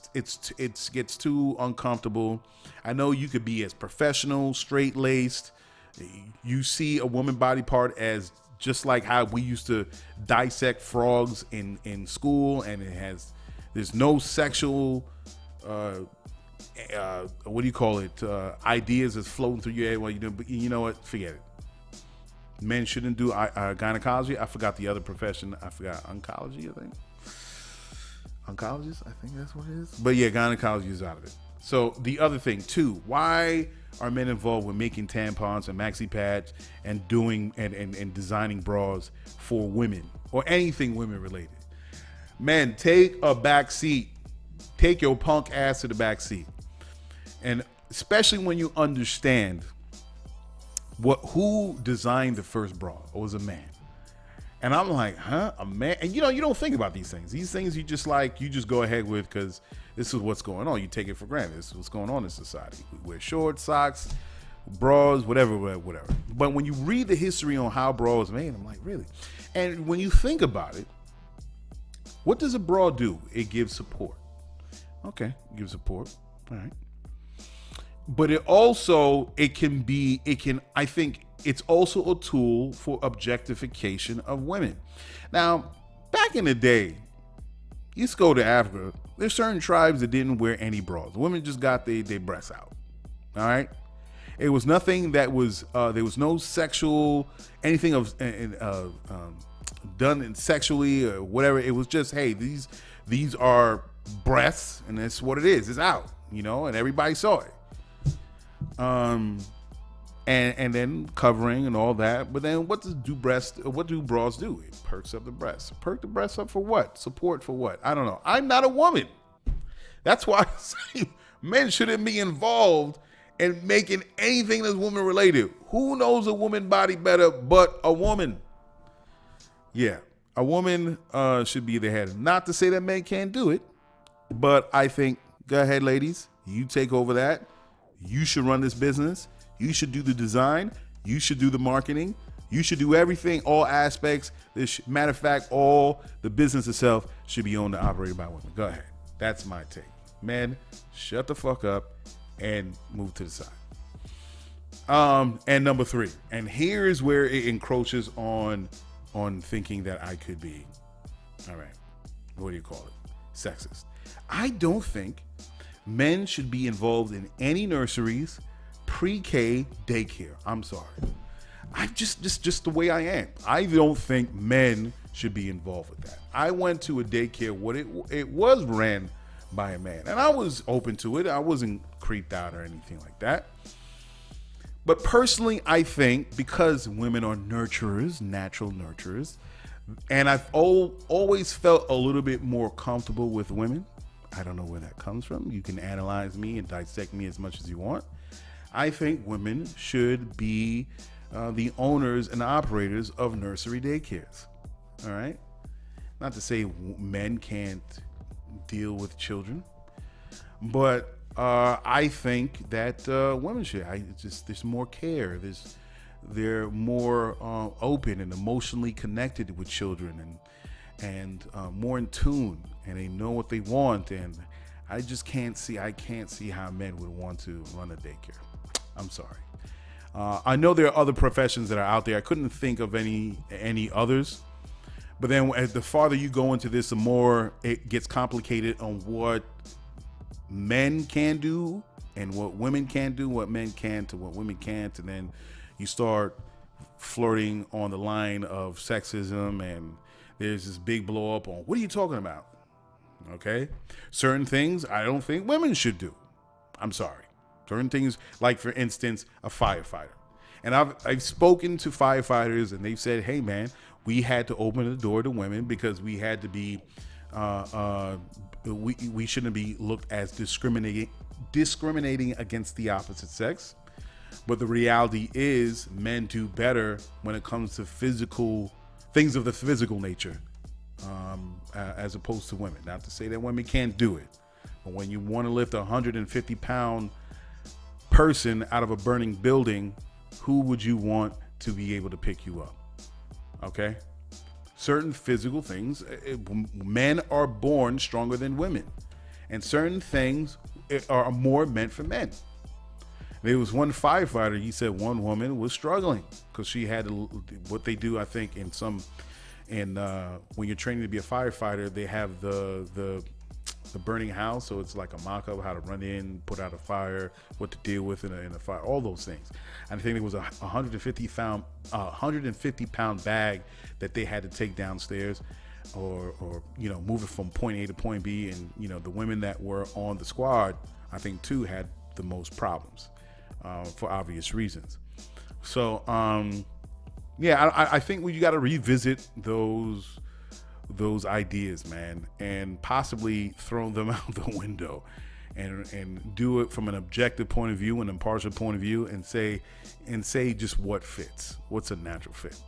gets too uncomfortable. I know you could be as professional, straight laced. You see a woman body part as just like how we used to dissect frogs in school, and there's no sexual what do you call it? Ideas that's floating through your head while you're doing. But you know what? Forget it. Men shouldn't do gynecology. I forgot the other profession. I forgot oncology, I think. Oncologist, I think that's what it is. But yeah, gynecology is out of it. So the other thing too, why are men involved with making tampons and maxi pads and doing and designing bras for women or anything women related? Men, take a back seat. Take your punk ass to the back seat. And especially when you understand who designed the first bra. It was a man. And I'm like, huh? A man? And you don't think about these things. These things you just go ahead with because this is what's going on. You take it for granted. This is what's going on in society. We wear shorts, socks, bras, whatever. But when you read the history on how bra was made, I'm like, really? And when you think about it, what does a bra do? It gives support. Okay, it gives support. All right. But I think it's also a tool for objectification of women. Now, back in the day, you used to go to Africa, there's certain tribes that didn't wear any bras. The women just got their breasts out. All right? It was nothing that was, there was no sexual, anything of done sexually or whatever. It was just, hey, these are breasts, and that's what it is. It's out, and everybody saw it. And then covering and all that. But then what do bras do? It perks up the breasts. Perk the breasts up for what? Support for what? I don't know. I'm not a woman. That's why I say men shouldn't be involved in making anything that's woman related. Who knows a woman body better but a woman? Yeah, a woman should be the head. Not to say that men can't do it, but I think, go ahead, ladies, you take over that. You should run this business. You should do the design. You should do the marketing. You should do everything, all aspects. Matter of fact, all the business itself should be owned and operated by women. Go ahead. That's my take. Men, shut the fuck up and move to the side. And number 3, and here is where it encroaches on thinking that I could be, all right, what do you call it? Sexist. I don't think men should be involved in any nurseries, pre-K, daycare. I'm sorry. I just the way I am. I don't think men should be involved with that. I went to a daycare. It was ran by a man, and I was open to it. I wasn't creeped out or anything like that. But personally, I think because women are nurturers, natural nurturers, and I've always felt a little bit more comfortable with women. I don't know where that comes from. You can analyze me and dissect me as much as you want. I think women should be the owners and operators of nursery daycares. All right. Not to say men can't deal with children, but I think that women should. There's more care. They're more open and emotionally connected with children, and more in tune, and they know what they want. And I just can't see how men would want to run a daycare. I'm sorry. I know there are other professions that are out there. I couldn't think of any others. But then as the farther you go into this, the more it gets complicated on what men can do and what women can do, what men can to what women can't. And then you start flirting on the line of sexism, and there's this big blow up on, what are you talking about? Okay. Certain things I don't think women should do. I'm sorry. Certain things, like for instance, a firefighter. And I've spoken to firefighters, and they've said, hey man, we had to open the door to women because we had to be, we shouldn't be looked as discriminating against the opposite sex. But the reality is men do better when it comes to physical things of the physical nature, as opposed to women. Not to say that women can't do it, but when you want to lift a 150-pound person out of a burning building, who would you want to be able to pick you up? Okay? Certain physical things, men are born stronger than women, and certain things are more meant for men. There was one firefighter, he said one woman was struggling because she had what they do, I think, when you're training to be a firefighter, they have the burning house. So it's like a mock-up, how to run in, put out a fire, what to deal with in a fire, all those things. And I think it was a 150-pound bag that they had to take downstairs or move it from point A to point B. And, the women that were on the squad, I think too, had the most problems. For obvious reasons. So, I think you got to revisit those ideas, man, and possibly throw them out the window, and do it from an objective point of view, an impartial point of view, and say just what fits, what's a natural fit.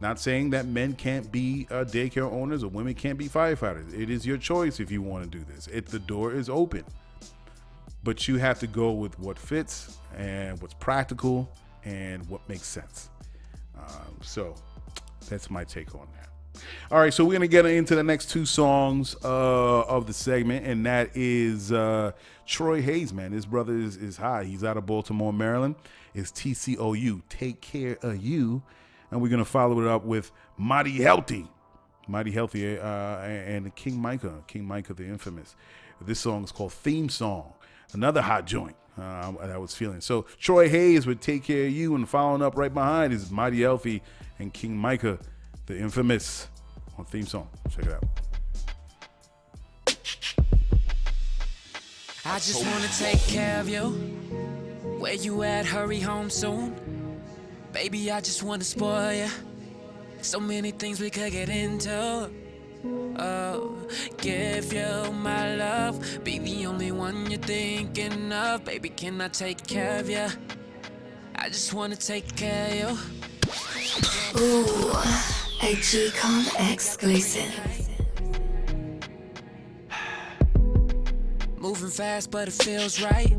Not saying that men can't be daycare owners or women can't be firefighters. It is your choice if you want to do this. The door is open. But you have to go with what fits and what's practical and what makes sense. So that's my take on that. All right, so we're going to get into the next two songs of the segment, and that is Troy Hayes, man. His brother is high. He's out of Baltimore, Maryland. It's TCOU, Take Care of You. And we're going to follow it up with Mighty Healthy, and King Micah, the infamous. This song is called Theme Song. Another hot joint that I was feeling. So Troy Hayes would Take Care of You, and following up right behind is Mighty Healthy and King Micah, the infamous, on Theme Song. Check it out. I just wanna take care of you. Where you at? Hurry home soon. Baby, I just wanna spoil you. So many things we could get into. Oh, give you my love, be the only one you're thinking of. Baby, can I take care of you? I just wanna take care of you. Ooh, a GCOM exclusive. Moving fast, but it feels right.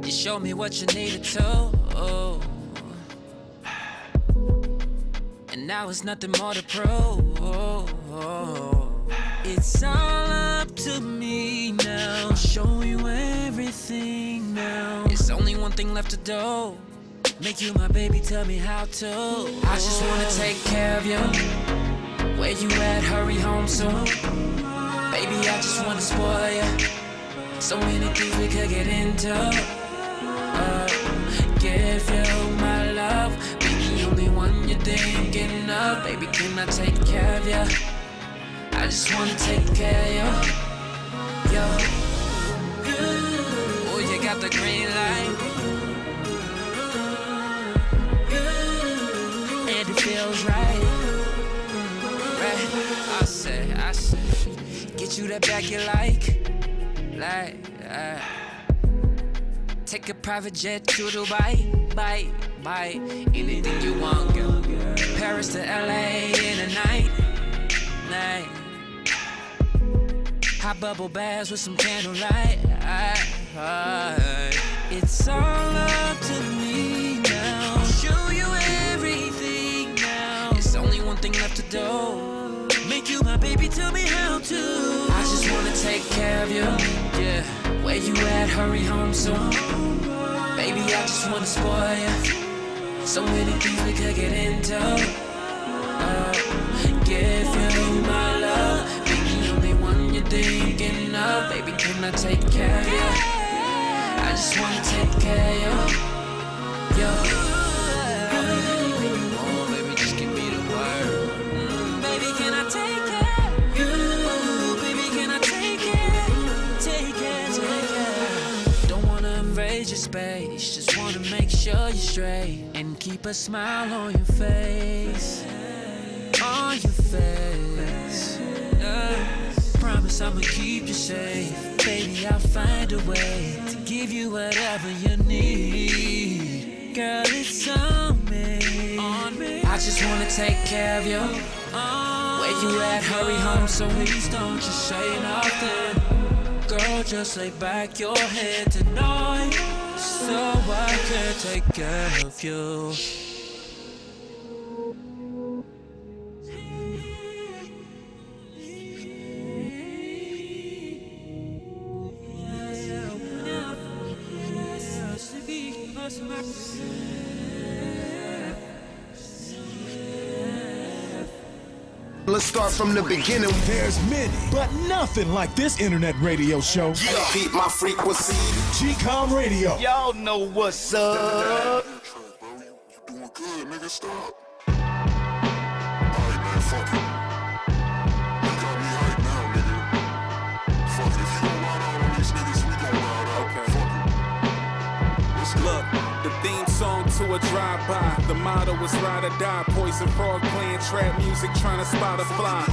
You show me what you needed to. Oh. And now it's nothing more to prove. It's all up to me now. Show you everything now. It's only one thing left to do. Make you my baby, tell me how to. I just wanna take care of you. Where you at? Hurry home soon. Baby, I just wanna spoil you. So many things we could get into. Give you my love, be the only one you're thinking of. Baby, can I take care of you? I just wanna take care of you. Oh, you got the green light, and it feels right. I say, get you that back you like. Take a private jet to Dubai, buy anything you want, girl. Paris to LA in a night. Hot bubble baths with some candlelight. It's all up to me now. I'll show you everything now. It's only one thing left to do. Make you my baby, tell me how to. I just wanna take care of you, yeah. Where you at, hurry home soon. Baby, I just wanna spoil you. So many things we could get into. Give you my love. Be the only one you're thinking of. Baby, can I take care of you? I just wanna take care of you. Anything you want, baby, just give me the word. Baby, can I take care of you? Baby, can I take care? Take care. Don't wanna invade your space, just wanna make sure you're straight and keep a smile on your face. On your face. Promise I'ma keep you safe. Baby, I'll find a way to give you whatever you need. Girl, it's on me. I just wanna take care of you. Where you at? Hurry home, so please don't just say nothing. Girl, just lay back your head tonight, so I can take care of you. Let's start from the beginning. There's many, but nothing like this internet radio show. Yeah, beat my frequency. GCOM Radio. Y'all know what's up. You doing good, nigga, stop. Alright, man, fuck it. You got me hyped now, nigga. Fuck it, if you gon' ride out on these niggas, we gon' ride out. Okay. Fuck it. Let's go. Look, the theme song to a drive-by. The motto was ride or die. Poison frog playing trap music, trying to spot a fly.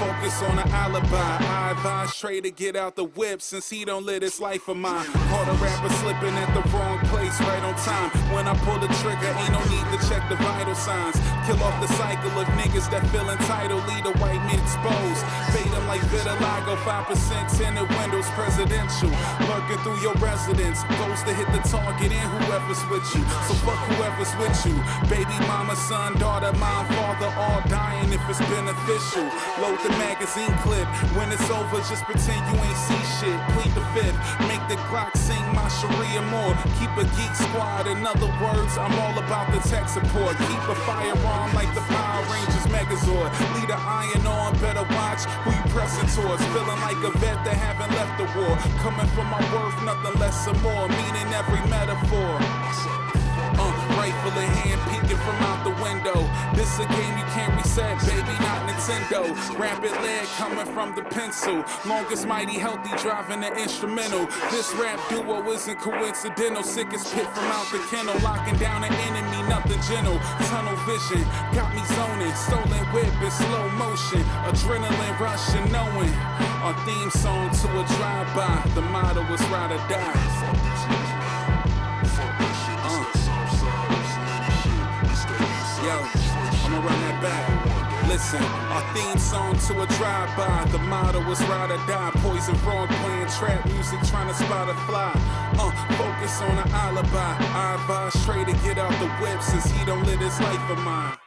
Focus on an alibi. I advise Trey to get out the whip since he don't live this life of mine. Caught a rapper slipping at the wrong place right on time. When I pull the trigger, ain't no need to check the vital signs. Kill off the cycle of niggas that feel entitled. Lead a white men exposed. Fade them like vitiligo. 5% tinted windows, presidential. Lurking through your residence. Goes to hit the target and whoever's with you. So fuck whoever's with you. Baby mama, son, daughter, mom, father, all dying if it's beneficial. Load the magazine clip. When it's over, just pretend you ain't see shit. Plead the fifth. Make the Glock sing my Sharia more. Keep a geek squad. In other words, I'm all about the tech support. Keep a firearm like the Power Rangers Megazord. Lead an iron on, better watch who you pressing towards. Feeling like a vet that haven't left the war. Coming from my worth, nothing less or more. Meaning every metaphor. Rifle in hand, peeking from out the window. This a game you can't reset, baby, not Nintendo. Rapid lead coming from the pencil. Longest mighty healthy driving the instrumental. This rap duo isn't coincidental. Sickest pit from out the kennel. Locking down an enemy, nothing gentle. Tunnel vision, got me zoning. Stolen whip in slow motion. Adrenaline rush and knowing. Our theme song to a drive-by. The motto was ride or die. Yo, I'ma run that back. Listen, our theme song to a drive-by. The motto was ride or die. Poison frog playing trap music, trying to spot a fly. Focus on an alibi. I advise Trey to get out the whip since he don't live his life of mine.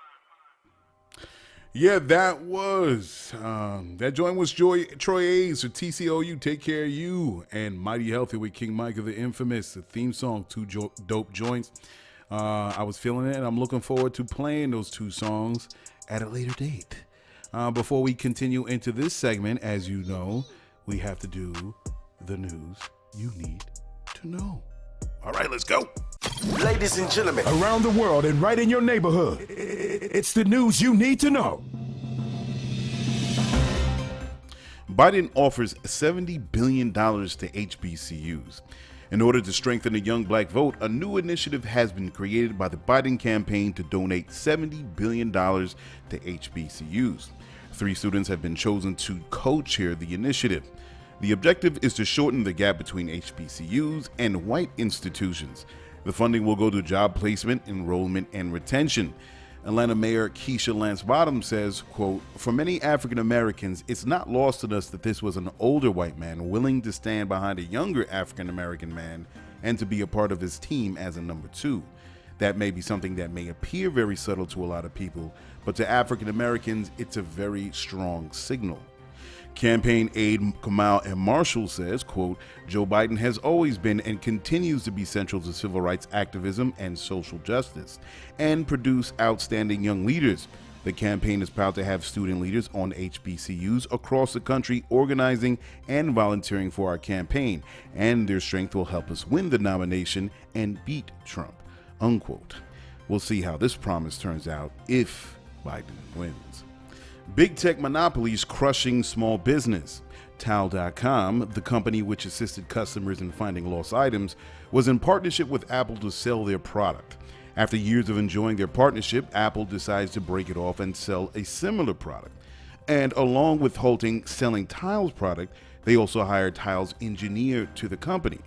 Yeah, that was that joint was Troy A's or TCOU, Take Care of You, and Mighty Healthy with King Micah the Infamous, the theme song, two dope joints. I was feeling it, and I'm looking forward to playing those two songs at a later date. Before we continue into this segment, as you know, we have to do the news you need to know. All right, let's go. Ladies and gentlemen, Around the world and right in your neighborhood, it's the news you need to know. Biden offers $70 billion to HBCUs. In order to strengthen the young black vote, a new initiative has been created by the Biden campaign to donate $70 billion to HBCUs. 3 students have been chosen to co-chair the initiative. The objective is to shorten the gap between HBCUs and white institutions. The funding will go to job placement, enrollment, and retention. Atlanta Mayor Keisha Lance Bottoms says, quote, "For many African Americans, it's not lost on us that this was an older white man willing to stand behind a younger African American man and to be a part of his team as a number two. That may be something that may appear very subtle to a lot of people, but to African Americans, it's a very strong signal." Campaign aide Kamal M. Marshall says, quote, "Joe Biden has always been and continues to be central to civil rights activism and social justice, and produce outstanding young leaders. The campaign is proud to have student leaders on HBCUs across the country organizing and volunteering for our campaign, and their strength will help us win the nomination and beat Trump," unquote. We'll see how this promise turns out if Biden wins. Big tech monopolies crushing small business. Tile.com, the company which assisted customers in finding lost items, was in partnership with Apple to sell their product. After years of enjoying their partnership, Apple decides to break it off and sell a similar product. And along with halting selling Tile's product, they also hired Tile's engineer to the company.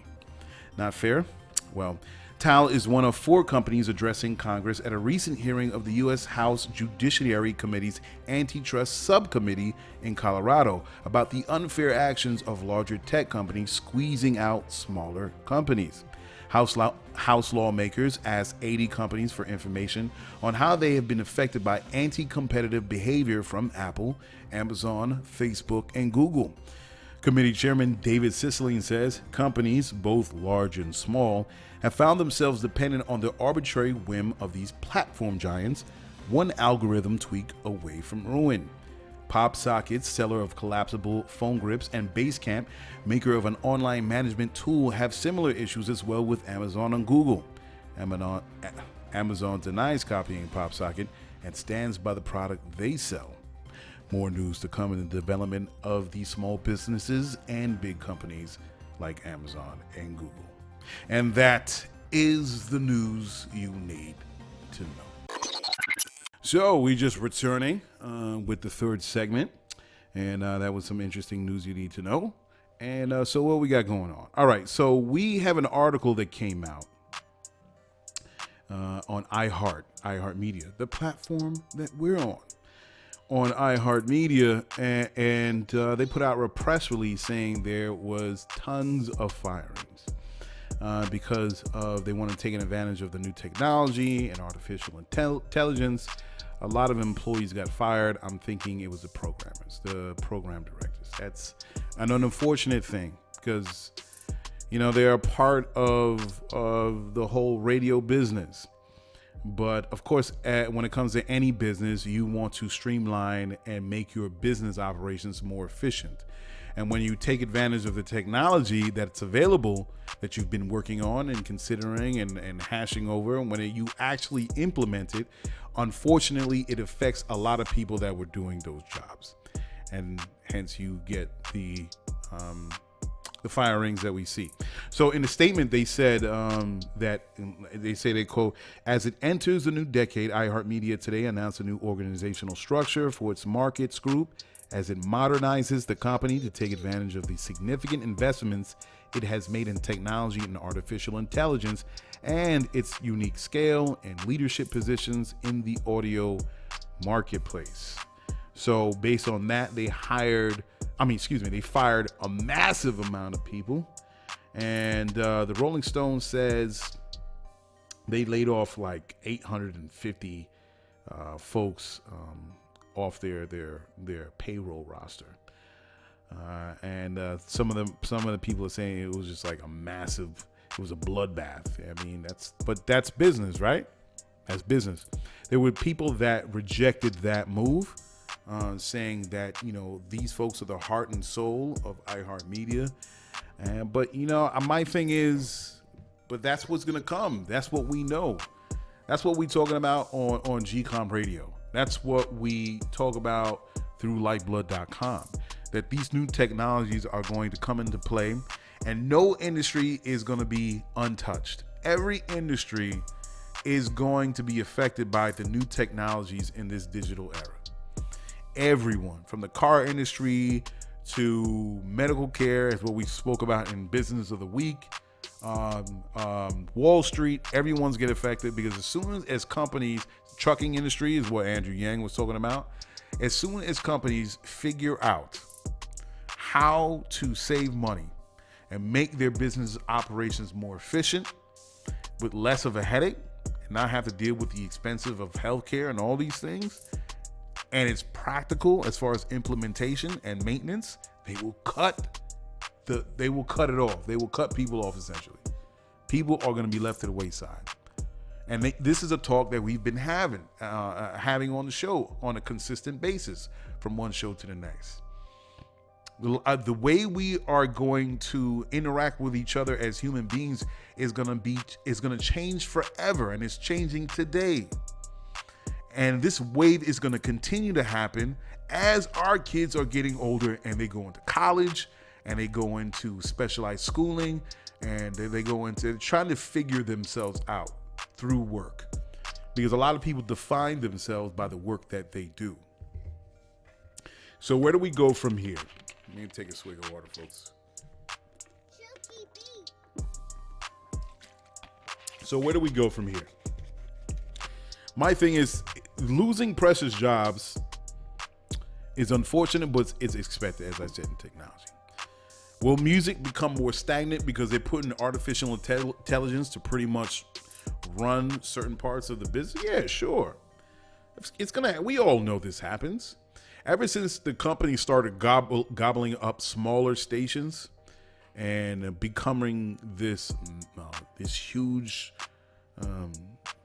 Not fair? Well, Tile is one of 4 companies addressing Congress at a recent hearing of the U.S. House Judiciary Committee's Antitrust Subcommittee in Colorado about the unfair actions of larger tech companies squeezing out smaller companies. House lawmakers asked 80 companies for information on how they have been affected by anti-competitive behavior from Apple, Amazon, Facebook, and Google. Committee Chairman David Cicilline says companies, both large and small, have found themselves dependent on the arbitrary whim of these platform giants, one algorithm tweak away from ruin. PopSockets, seller of collapsible phone grips, and Basecamp, maker of an online management tool, have similar issues as well with Amazon and Google. Amazon denies copying PopSocket and stands by the product they sell. More news to come in the development of these small businesses and big companies like Amazon and Google. And that is the news you need to know. So we just returning with the third segment, and that was some interesting news you need to know. And so what we got going on? All right, so we have an article that came out on iHeartMedia, the platform that we're on iHeartMedia, and they put out a press release saying there was tons of firings because they want to take advantage of the new technology and artificial intelligence. A lot of employees got fired. I'm thinking it was the programmers, the program directors. That's an unfortunate thing because, you know, they're a part of the whole radio business. But of course, when it comes to any business, you want to streamline and make your business operations more efficient. And when you take advantage of the technology that's available, that you've been working on and considering and hashing over, and when you actually implement it, unfortunately, it affects a lot of people that were doing those jobs. And hence you get the firings that we see. So in the statement, they said they quote, "As it enters the new decade, iHeartMedia today announced a new organizational structure for its markets group as it modernizes the company to take advantage of the significant investments it has made in technology and artificial intelligence and its unique scale and leadership positions in the audio marketplace." So based on that, they fired a massive amount of people. And the Rolling Stone says they laid off like 850 folks off their payroll roster. And some of the people are saying it was just like it was a bloodbath. I mean, that's business, right? That's business. There were people that rejected that move, saying that, you know, these folks are the heart and soul of iHeartMedia. But, you know, my thing is, but that's what's going to come. That's what we know. That's what we're talking about on GCOM Radio. That's what we talk about through Lyfeblood.com, that these new technologies are going to come into play and no industry is going to be untouched. Every industry is going to be affected by the new technologies in this digital era. Everyone, from the car industry to medical care, as what we spoke about in Business of the Week. Wall Street, everyone's get affected because as soon as companies, trucking industry is what Andrew Yang was talking about. As soon as companies figure out how to save money and make their business operations more efficient with less of a headache and not have to deal with the expensive of healthcare and all these things, and it's practical as far as implementation and maintenance, they will cut it off. They will cut people off essentially. People are going to be left to the wayside. And this is a talk that we've been having on the show on a consistent basis from one show to the next. The way we are going to interact with each other as human beings is going to change forever, and it's changing today. And this wave is going to continue to happen as our kids are getting older and they go into college and they go into specialized schooling and they go into trying to figure themselves out through work, because a lot of people define themselves by the work that they do. So where do we go from here? Let me take a swig of water, folks. So where do we go from here? My thing is, losing precious jobs is unfortunate, but it's expected, as I said, in technology. Will music become more stagnant because they're putting artificial intelligence to pretty much run certain parts of the business? Yeah, sure. It's gonna. We all know this happens. Ever since the company started gobbling up smaller stations and becoming this huge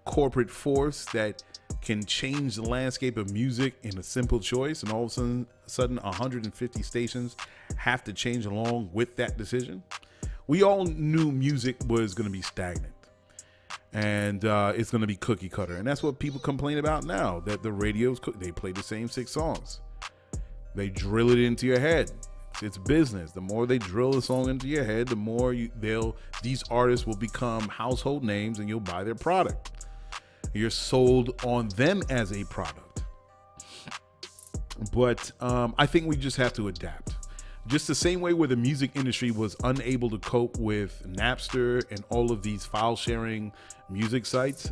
corporate force that can change the landscape of music in a simple choice, and all of a sudden 150 stations have to change along with that decision. We all knew music was going to be stagnant, and it's going to be cookie cutter, and that's what people complain about now, that the radios, they play the same 6 songs. They drill it into your head. It's business. The more they drill a song into your head, the more these artists will become household names, and you'll buy their product. You're sold on them as a product. But I think we just have to adapt. Just the same way where the music industry was unable to cope with Napster and all of these file sharing music sites,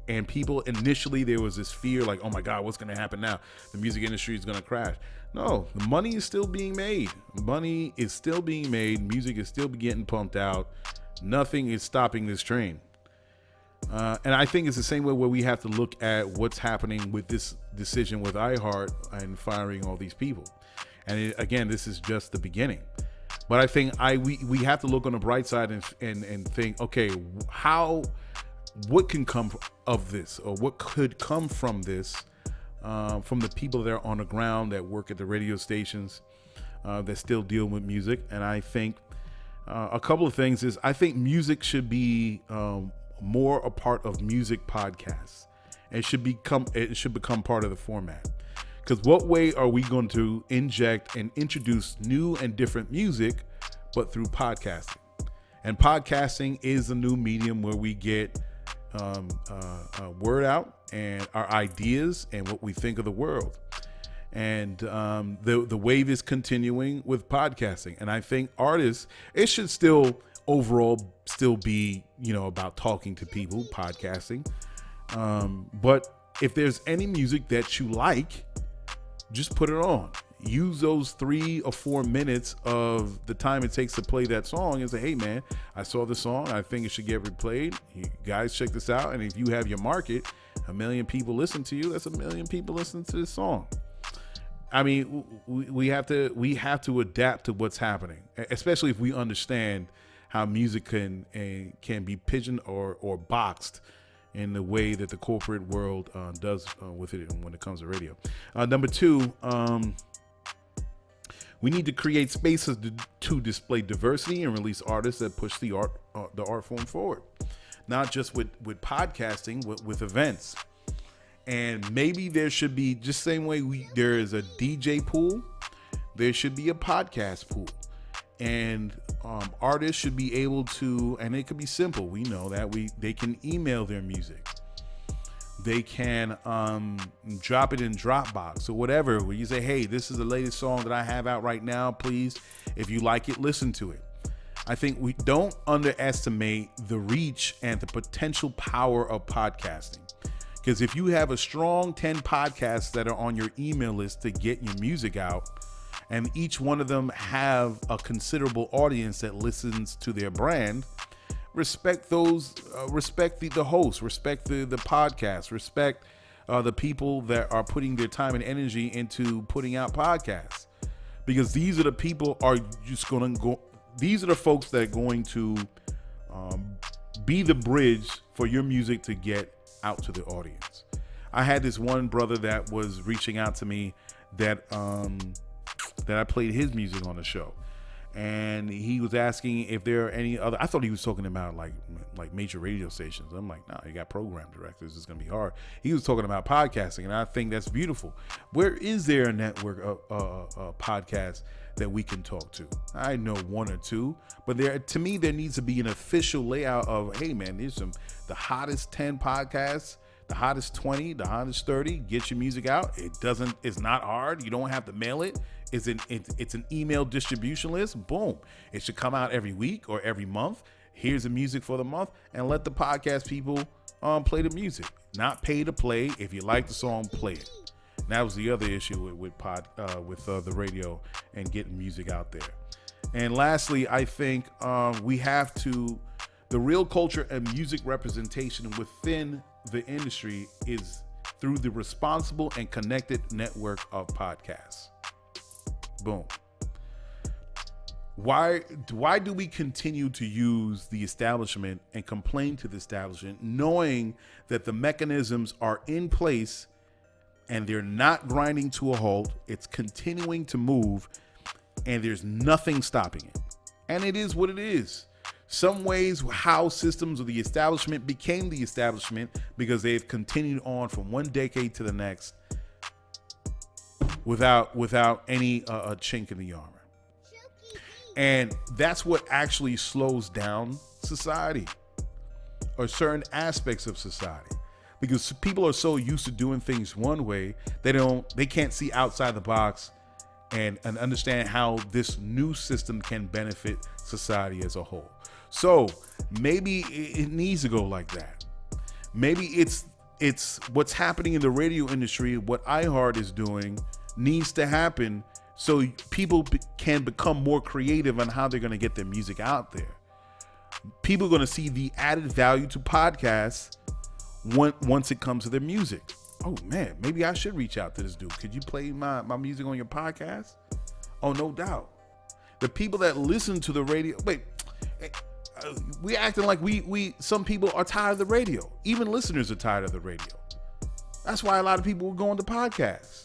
and people initially, there was this fear like, oh my God, what's going to happen now? The music industry is going to crash. No, the money is still being made. Money is still being made. Music is still getting pumped out. Nothing is stopping this train. And I think it's the same way where we have to look at what's happening with this decision with iHeart and firing all these people. And again, this is just the beginning. But I think we have to look on the bright side and think, okay, what can come of this, or what could come from this, from the people that are on the ground that work at the radio stations that still deal with music. And I think a couple of things is, I think music should be more a part of music podcasts. It should become part of the format. Because what way are we going to inject and introduce new and different music but through podcasting? And podcasting is a new medium where we get word out and our ideas and what we think of the world. And the wave is continuing with podcasting. And I think artists, it should still overall still be, about talking to people, podcasting. But if there's any music that you like, just put it on. Use those 3 or 4 minutes of the time it takes to play that song and say, hey man, I saw the song. I think it should get replayed. You guys check this out. And if you have your market, 1 million people listen to you. That's 1 million people listening to this song. I mean, we have to adapt to what's happening, especially if we understand how music can be pigeoned or boxed in the way that the corporate world does with it when it comes to radio. Number 2, we need to create spaces to display diversity and release artists that push the art form forward, not just with podcasting, with events. And maybe there should be, just same way there is a DJ pool, there should be a podcast pool. And artists should be able to, and it could be simple. We know that they can email their music. they can drop it in Dropbox or whatever, where you say, hey, this is the latest song that I have out right now. Please, if you like it, listen to it. I think we don't underestimate the reach and the potential power of podcasting. Because if you have a strong 10 podcasts that are on your email list to get your music out, and each one of them have a considerable audience that listens to their brand, respect those, respect the host, respect the podcast, respect the people that are putting their time and energy into putting out podcasts. Because these are the people are just going to go, these are the folks that are going to be the bridge for your music to get out to the audience. I had this one brother that was reaching out to me that I played his music on the show, and he was asking if there are any other. I thought he was talking about like major radio stations. I'm like, no, you got program directors. It's gonna be hard. He was talking about podcasting, and I think that's beautiful. Where is there a network of podcasts that we can talk to? I know one or two, but to me there needs to be an official layout of, hey man, there's the hottest 10 podcasts, the hottest 20, the hottest 30. Get your music out. It's not hard. You don't have to mail it. It's an email distribution list. Boom. It should come out every week or every month. Here's the music for the month, and let the podcast people play the music. Not pay to play. If you like the song, play it. And that was the other issue with the radio and getting music out there. And lastly, I think we have to, the real culture and music representation within the industry is through the responsible and connected network of podcasts. Boom. Why do we continue to use the establishment and complain to the establishment, knowing that the mechanisms are in place and they're not grinding to a halt? It's continuing to move, and there's nothing stopping it. And it is what it is. Some ways how systems of the establishment became the establishment because they've continued on from one decade to the next without any chink in the armor. And that's what actually slows down society, or certain aspects of society, because people are so used to doing things one way, they can't see outside the box and understand how this new system can benefit society as a whole. So maybe it needs to go like that. Maybe it's what's happening in the radio industry, what iHeart is doing needs to happen so people can become more creative on how they're going to get their music out there. People are going to see the added value to podcasts once it comes to their music. Oh man, maybe I should reach out to this dude. Could you play my music on your podcast? Oh, no doubt. The people that listen to the radio, we acting like some people are tired of the radio. Even listeners are tired of the radio. That's why a lot of people are going to podcasts.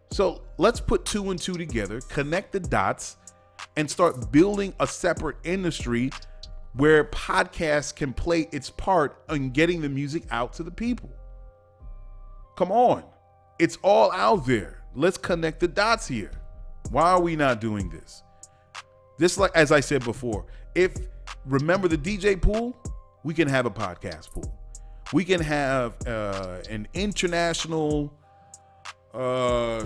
So let's put 2 and 2 together, connect the dots, and start building a separate industry where podcasts can play its part in getting the music out to the people. Come on. It's all out there. Let's connect the dots here. Why are we not doing this? This, like as I said before, remember the DJ pool, we can have a podcast pool. We can have an international, what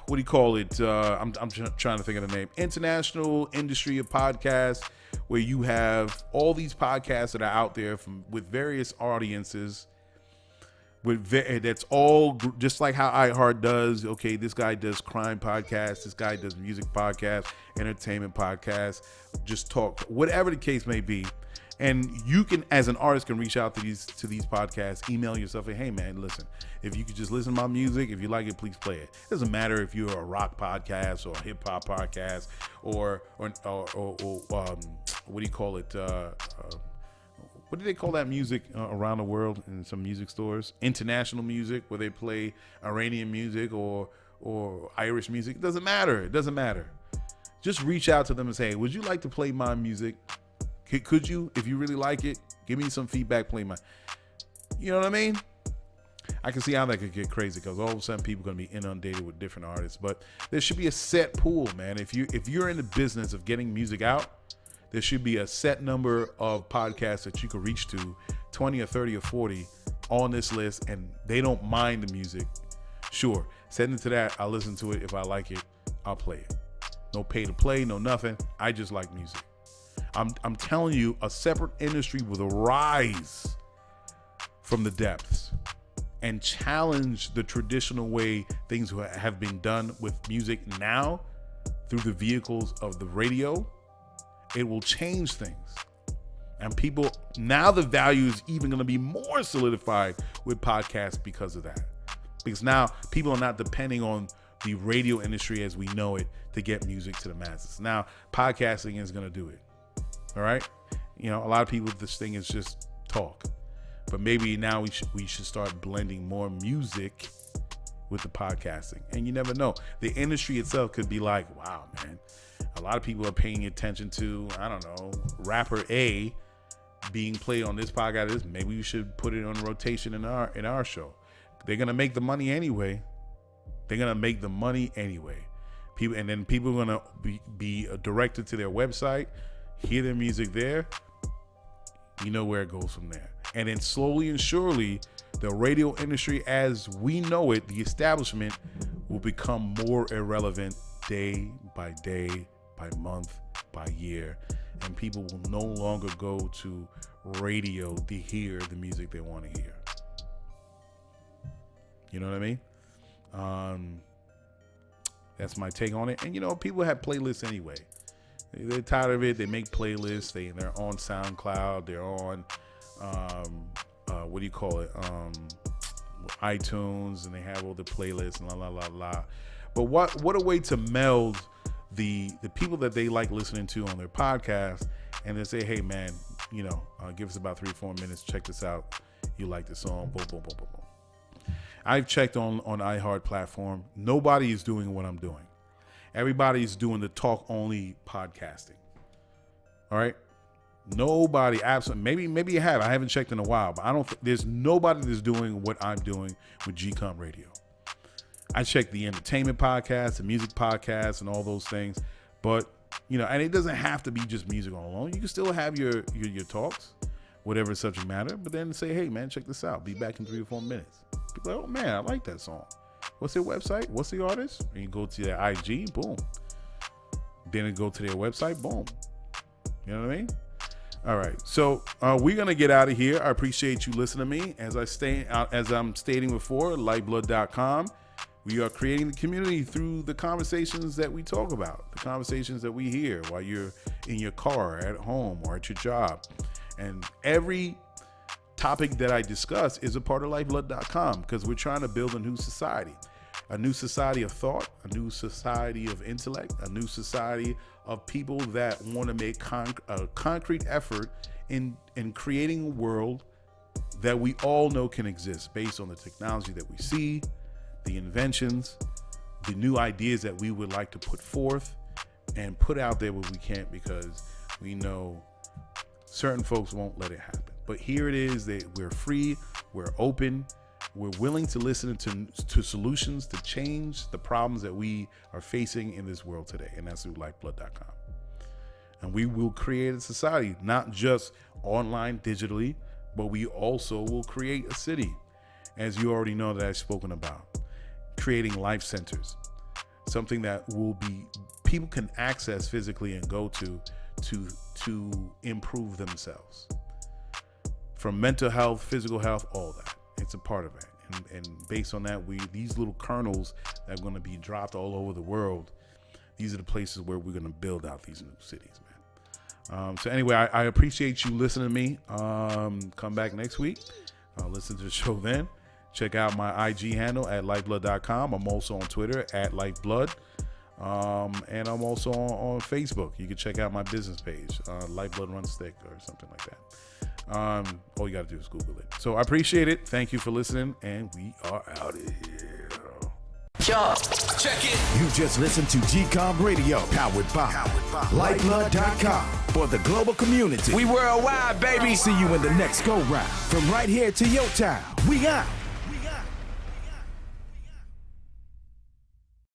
do you call it? I'm trying to think of the name. International industry of podcasts, where you have all these podcasts that are out there with various audiences. That's all just like how iHeart does. Okay, this guy does crime podcasts. This guy does music podcasts, entertainment podcasts, just talk, whatever the case may be. And you can, as an artist, can reach out to these podcasts, email yourself, and hey man, listen, if you could just listen to my music, if you like it, please play it. It doesn't matter if you're a rock podcast or a hip hop podcast or what do you call it? What do they call that music around the world in some music stores? International music, where they play Iranian music or Irish music. It doesn't matter. It doesn't matter. Just reach out to them and say, hey, would you like to play my music? Could you, if you really like it, give me some feedback, play my, you know what I mean? I can see how that could get crazy, because all of a sudden people are going to be inundated with different artists. But there should be a set pool, man. If you're in the business of getting music out, there should be a set number of podcasts that you could reach to, 20 or 30 or 40, on this list and they don't mind the music, sure, send it to that. I'll listen to it. If I like it, I'll play it. No pay to play, no nothing. I just like music. I'm telling you, a separate industry will arise from the depths and challenge the traditional way things have been done with music now through the vehicles of the radio. It will change things. And people, now the value is even going to be more solidified with podcasts because of that. Because now people are not depending on the radio industry as we know it to get music to the masses. Now podcasting is going to do it. All right. You know, a lot of people, this thing is just talk, but maybe now we should start blending more music with the podcasting. And you never know. The industry itself could be like, wow, man, a lot of people are paying attention to, I don't know, rapper A being played on this podcast. Maybe we should put it on rotation in our show. They're going to make the money anyway. People, and then people are going to be directed to their website, hear their music there. You know where it goes from there. And then slowly and surely, the radio industry as we know it, the establishment, will become more irrelevant day by day, by month, by year. And people will no longer go to radio to hear the music they want to hear. You know what I mean? That's my take on it. And, you know, people have playlists anyway. They're tired of it. They make playlists. They're on SoundCloud. They're on, what do you call it? iTunes, and they have all the playlists and la, la, la, la. But what a way to meld the people that they like listening to on their podcast and then say, hey, man, you know, give us about 3-4 minutes. Check this out. You like the song. Boom, boom, boom, boom, boom. I've checked on iHeart platform. Nobody is doing what I'm doing. Everybody's doing the talk only podcasting. All right. Nobody, absolutely. Maybe you have. I haven't checked in a while, but there's nobody that's doing what I'm doing with GCOM Radio. I check the entertainment podcast, the music podcast, and all those things. But, you know, and it doesn't have to be just music all alone. You can still have your talks, whatever subject matter, but then say, hey, man, check this out. Be back in 3 or 4 minutes. People are like, oh, man, I like that song. What's their website? What's the artist? And you go to their IG, boom. Then you go to their website, boom. You know what I mean? All right. So we're going to get out of here. I appreciate you listening to me. As I'm stating before, Lyfeblood.com. We are creating the community through the conversations that we talk about, the conversations that we hear while you're in your car, at home, or at your job. And every topic that I discuss is a part of Lyfeblood.com because we're trying to build a new society of thought, a new society of intellect, a new society of people that want to make a concrete effort in creating a world that we all know can exist based on the technology that we see, the inventions, the new ideas that we would like to put forth and put out there where we can't because we know certain folks won't let it happen. But here it is that we're free, we're open, we're willing to listen to solutions to change the problems that we are facing in this world today. And that's through Lyfeblood.com. And we will create a society, not just online, digitally, but we also will create a city, as you already know that I've spoken about. Creating life centers, something that will be people can access physically and go to improve themselves. From mental health, physical health, all that. It's a part of it. And based on that, these little kernels that are going to be dropped all over the world, these are the places where we're going to build out these new cities, man. So anyway, I appreciate you listening to me. Come back next week. Listen to the show then. Check out my IG handle at Lyfeblood.com. I'm also on Twitter at Lyfeblood. And I'm also on Facebook. You can check out my business page, Lyfeblood Run Stick or something like that. All you got to do is Google it. So I appreciate it. Thank you for listening, and we are out of here. Yo, check it. You just listened to GCOM Radio, powered by Lyfeblood.com for the global community. We worldwide, baby. See you in the next go round. From right here to your town, we out.